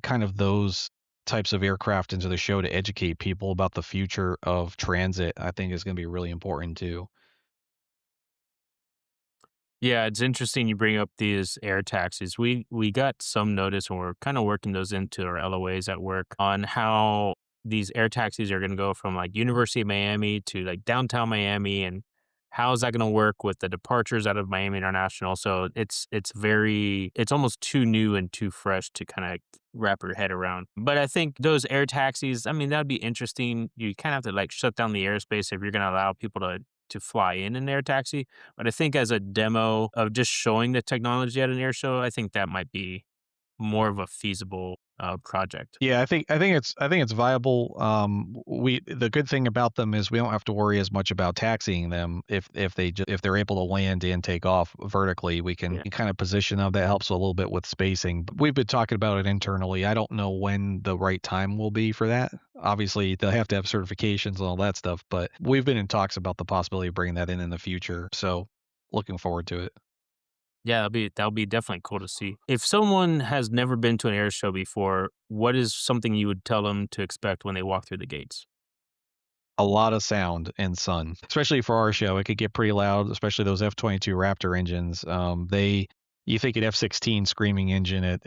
kind of those types of aircraft into the show to educate people about the future of transit, I think is going to be really important too. Yeah, it's interesting you bring up these air taxis. We got some notice, and we're kind of working those into our LOAs at work on how these air taxis are going to go from like University of Miami to like downtown Miami, and how is that going to work with the departures out of Miami International? So it's almost too new and too fresh to kind of wrap your head around. But I think those air taxis, I mean, that'd be interesting. You kind of have to like shut down the airspace if you're going to allow people to fly in an air taxi. But I think as a demo of just showing the technology at an air show, I think that might be more of a feasible project. Yeah, I think it's viable. We the good thing about them is we don't have to worry as much about taxiing them if they're able to land and take off vertically. We can Yeah. kind of position them. That helps a little bit with spacing. But we've been talking about it internally. I don't know when the right time will be for that. Obviously, they'll have to have certifications and all that stuff. But we've been in talks about the possibility of bringing that in the future. So looking forward to it. Yeah, that'll be definitely cool to see. If someone has never been to an air show before, what is something you would tell them to expect when they walk through the gates? A lot of sound and sun, especially for our show. It could get pretty loud, especially those F-22 Raptor engines. You think an F-16 screaming engine at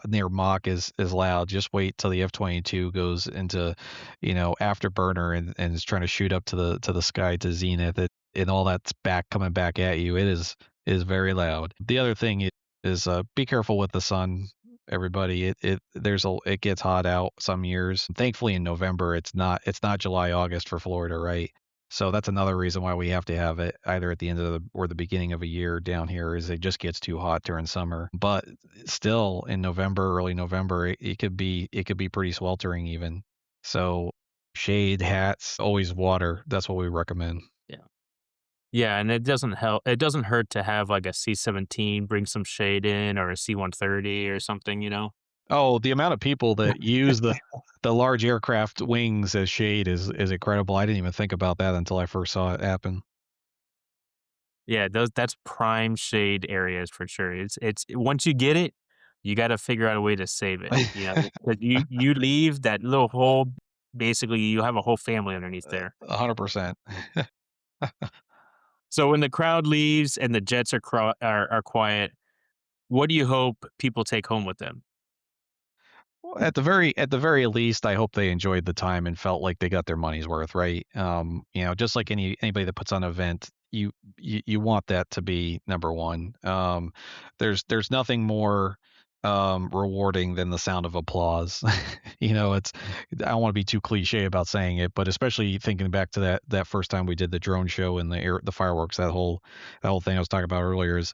near Mach is loud. Just wait till the F-22 goes into, afterburner and is trying to shoot up to the sky to zenith. And all that's coming back at you. It is very loud. The other thing is be careful with the sun, everybody. It gets hot out some years. Thankfully in November it's not July, August for Florida, right? So that's another reason why we have to have it either at the end of or the beginning of a year down here is it just gets too hot during summer. But still in November, early November, it could be pretty sweltering even. So shade, hats, always water. That's what we recommend. Yeah. Yeah, and it doesn't help. It doesn't hurt to have like a C-17 bring some shade in, or a C-130 or something, you know? Oh, the amount of people that use the large aircraft wings as shade is incredible. I didn't even think about that until I first saw it happen. Yeah, that's prime shade areas for sure. It's once you get it, you gotta figure out a way to save it, you know? 'Cause you leave that little hole, basically, you have a whole family underneath there. 100%. So when the crowd leaves and the jets are quiet, what do you hope people take home with them? Well, at the very least, I hope they enjoyed the time and felt like they got their money's worth, right? Just like anybody that puts on an event, you want that to be number one. There's nothing more rewarding than the sound of applause. It's I don't want to be too cliche about saying it, but especially thinking back to that first time we did the drone show and the fireworks, that whole thing I was talking about earlier is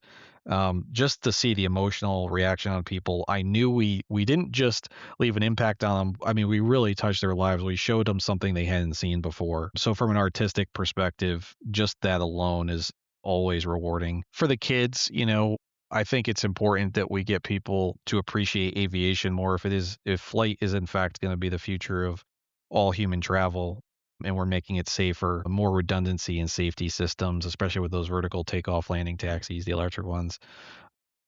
just to see the emotional reaction on people. I knew we didn't just leave an impact on them. I mean, we really touched their lives. We showed them something they hadn't seen before. So from an artistic perspective, just that alone is always rewarding. For the kids, I think it's important that we get people to appreciate aviation more. If flight is in fact going to be the future of all human travel, and we're making it safer, more redundancy in safety systems, especially with those vertical takeoff landing taxis, the electric ones.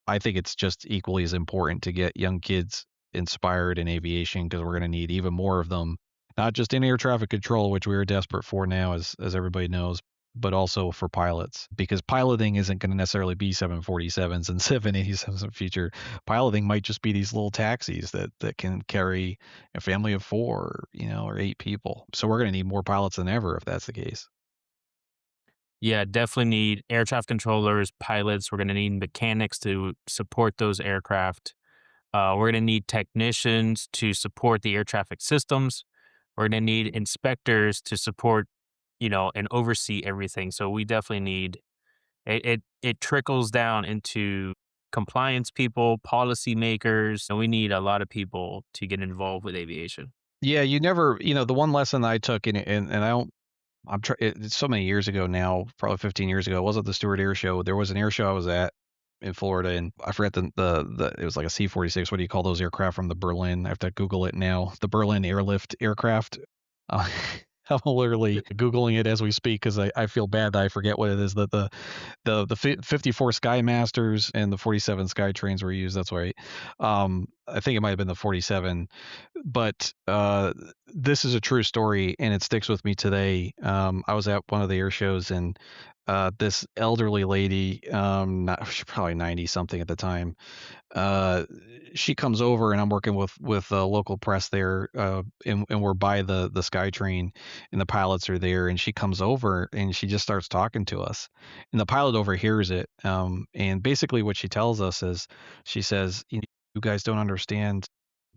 I think it's just equally as important to get young kids inspired in aviation because we're going to need even more of them, not just in air traffic control, which we are desperate for now, as everybody knows, but also for pilots because piloting isn't going to necessarily be 747s and 787s in the future. Piloting might just be these little taxis that can carry a family of four, or eight people. So we're going to need more pilots than ever if that's the case. Yeah, definitely need air traffic controllers, pilots. We're gonna need mechanics to support those aircraft. We're gonna need technicians to support the air traffic systems. We're gonna need inspectors to support, and oversee everything. So we definitely need it trickles down into compliance people, policymakers, and we need a lot of people to get involved with aviation. Yeah, the one lesson I took and I don't it's so many years ago now, probably 15 years ago. It wasn't the Stuart Air Show. There was an air show I was at in Florida, and I forget it was like a C-46. What do you call those aircraft from the Berlin? I have to Google it now. The Berlin airlift aircraft. Uh, I'm literally Googling it as we speak because I feel bad that I forget what it is that the 54 Skymasters and the 47 Skytrains were used. That's right. I think it might have been the 47, but this is a true story and it sticks with me today. I was at one of the air shows and this elderly lady, not she's probably 90 something at the time, uh, she comes over and I'm working with local press there, and we're by the SkyTrain, and the pilots are there, and she comes over and she just starts talking to us, and the pilot overhears it, and basically what she tells us is, she says, you guys don't understand,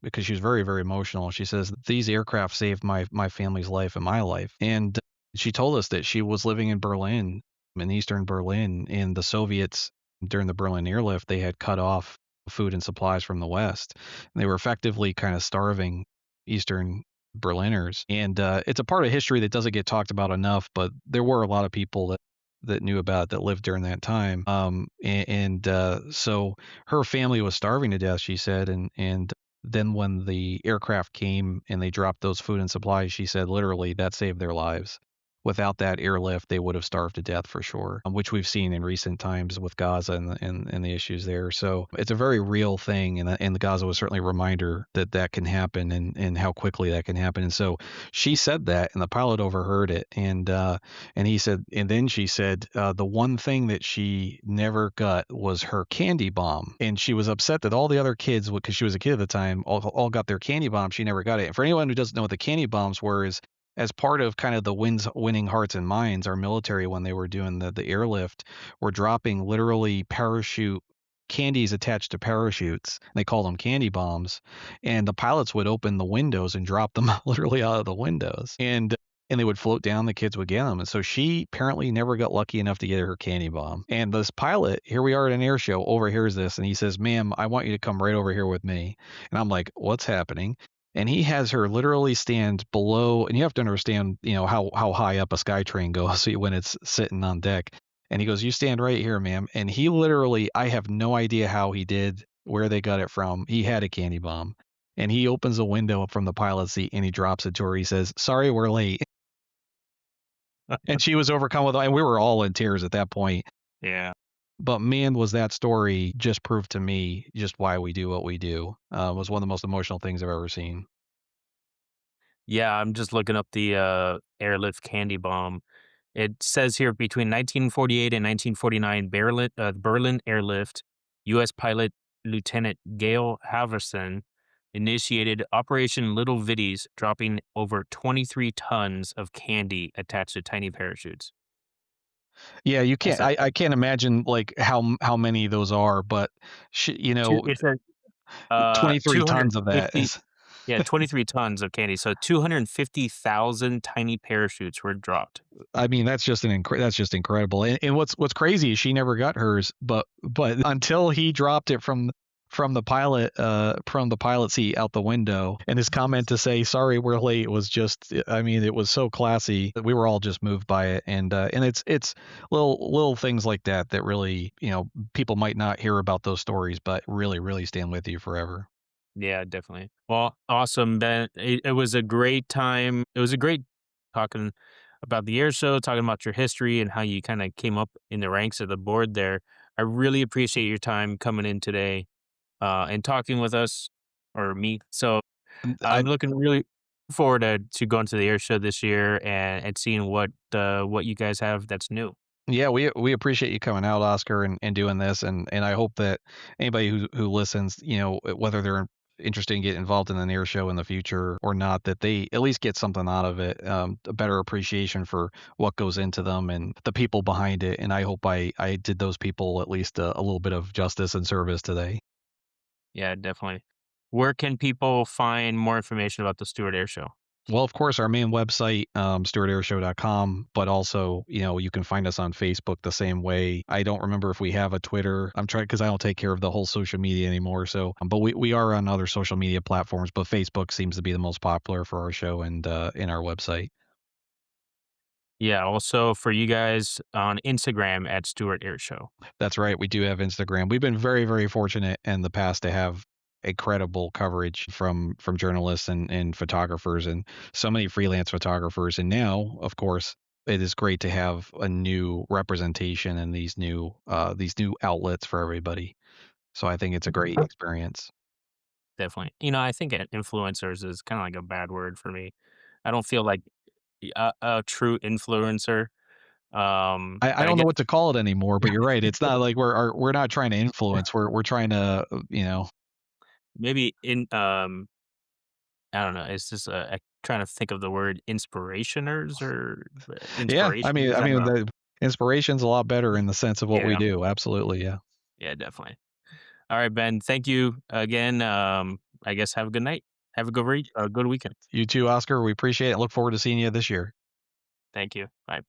because she was very, very emotional. She says, these aircraft saved my family's life and my life. And she told us that she was living in Berlin, in eastern Berlin, and the Soviets, during the Berlin airlift, they had cut off food and supplies from the West. And they were effectively kind of starving Eastern Berliners. And it's a part of history that doesn't get talked about enough, but there were a lot of people that knew about it, that lived during that time. So her family was starving to death, she said, and then when the aircraft came and they dropped those food and supplies, she said literally that saved their lives. Without that airlift, they would have starved to death for sure, which we've seen in recent times with Gaza and the issues there. So it's a very real thing, and the Gaza was certainly a reminder that that can happen, and how quickly that can happen. And so she said that, and the pilot overheard it, and he said, and then she said, the one thing that she never got was her candy bomb, and she was upset that all the other kids, because she was a kid at the time, all got their candy bomb. She never got it. And for anyone who doesn't know what the candy bombs were, is as part of kind of the winning hearts and minds, our military, when they were doing the airlift, were dropping literally parachute candies attached to parachutes. They called them candy bombs, and the pilots would open the windows and drop them literally out of the windows, and they would float down. The kids would get them, and so she apparently never got lucky enough to get her candy bomb. And this pilot, here we are at an air show, overhears this, and he says, "Ma'am, I want you to come right over here with me." And I'm like, "What's happening?" And he has her literally stand below, and you have to understand, how high up a SkyTrain goes when it's sitting on deck. And he goes, "You stand right here, ma'am." And he literally, I have no idea how he did, where they got it from. He had a candy bomb. And he opens a window from the pilot seat and he drops it to her. He says, "Sorry, we're late." And she was overcome with, and we were all in tears at that point. Yeah. But man, was that story just proved to me just why we do what we do. Was one of the most emotional things I've ever seen. Yeah, I'm just looking up the airlift candy bomb. It says here between 1948 and 1949, Berlin airlift, U.S. pilot Lieutenant Gail Halverson initiated Operation Little Viddies, dropping over 23 tons of candy attached to tiny parachutes. Yeah, you That's can't. a I can't imagine like how many those are, but two. It says 23 tons of that 250. is. Yeah, 23 tons of candy. So 250,000 tiny parachutes were dropped. I mean, that's just incredible. And what's crazy is she never got hers, but until he dropped it from the pilot seat out the window, and his comment to say sorry we're late was just, I mean, it was so classy that we were all just moved by it. And it's little things like that that really, people might not hear about those stories, but really really stand with you forever. Yeah, definitely. Well, awesome, Ben. It was a great time. It was a great talking about the air show, talking about your history and how you kind of came up in the ranks of the board there. I really appreciate your time coming in today and talking with us or me. So I I'm looking really forward to going to the air show this year and seeing what you guys have that's new. Yeah, we appreciate you coming out, Oscar, and doing this, and I hope that anybody who listens, whether they're interested in getting involved in an air show in the future or not, that they at least get something out of it, a better appreciation for what goes into them and the people behind it. And I hope I did those people at least a little bit of justice and service today. Yeah, definitely. Where can people find more information about the Stewart Air Show? Well, of course, our main website, stuartairshow.com, but also, you can find us on Facebook the same way. I don't remember if we have a Twitter. I'm trying, because I don't take care of the whole social media anymore. So, but we are on other social media platforms, but Facebook seems to be the most popular for our show and in our website. Yeah, also for you guys on Instagram at Stewart Air Show. That's right. We do have Instagram. We've been very, very fortunate in the past to have incredible coverage from journalists and photographers and so many freelance photographers. And now, of course, it is great to have a new representation and these new outlets for everybody. So I think it's a great experience. definitely. I think influencers is kind of like a bad word for me. I don't feel like a true influencer. I But I don't know guess what to call it anymore, but you're right. It's not like we're not trying to influence. We're trying to, maybe I don't know. It's just I trying to think of the word inspirationers or yeah. inspirations. I don't I mean, know. the inspiration's a lot better in the sense of what we Yeah, do. Absolutely, yeah. yeah, definitely. All right, Ben. Thank you again. I guess have a good night. Have a good good weekend. You too, Oscar. We appreciate it. Look forward to seeing you this year. Thank you. Bye.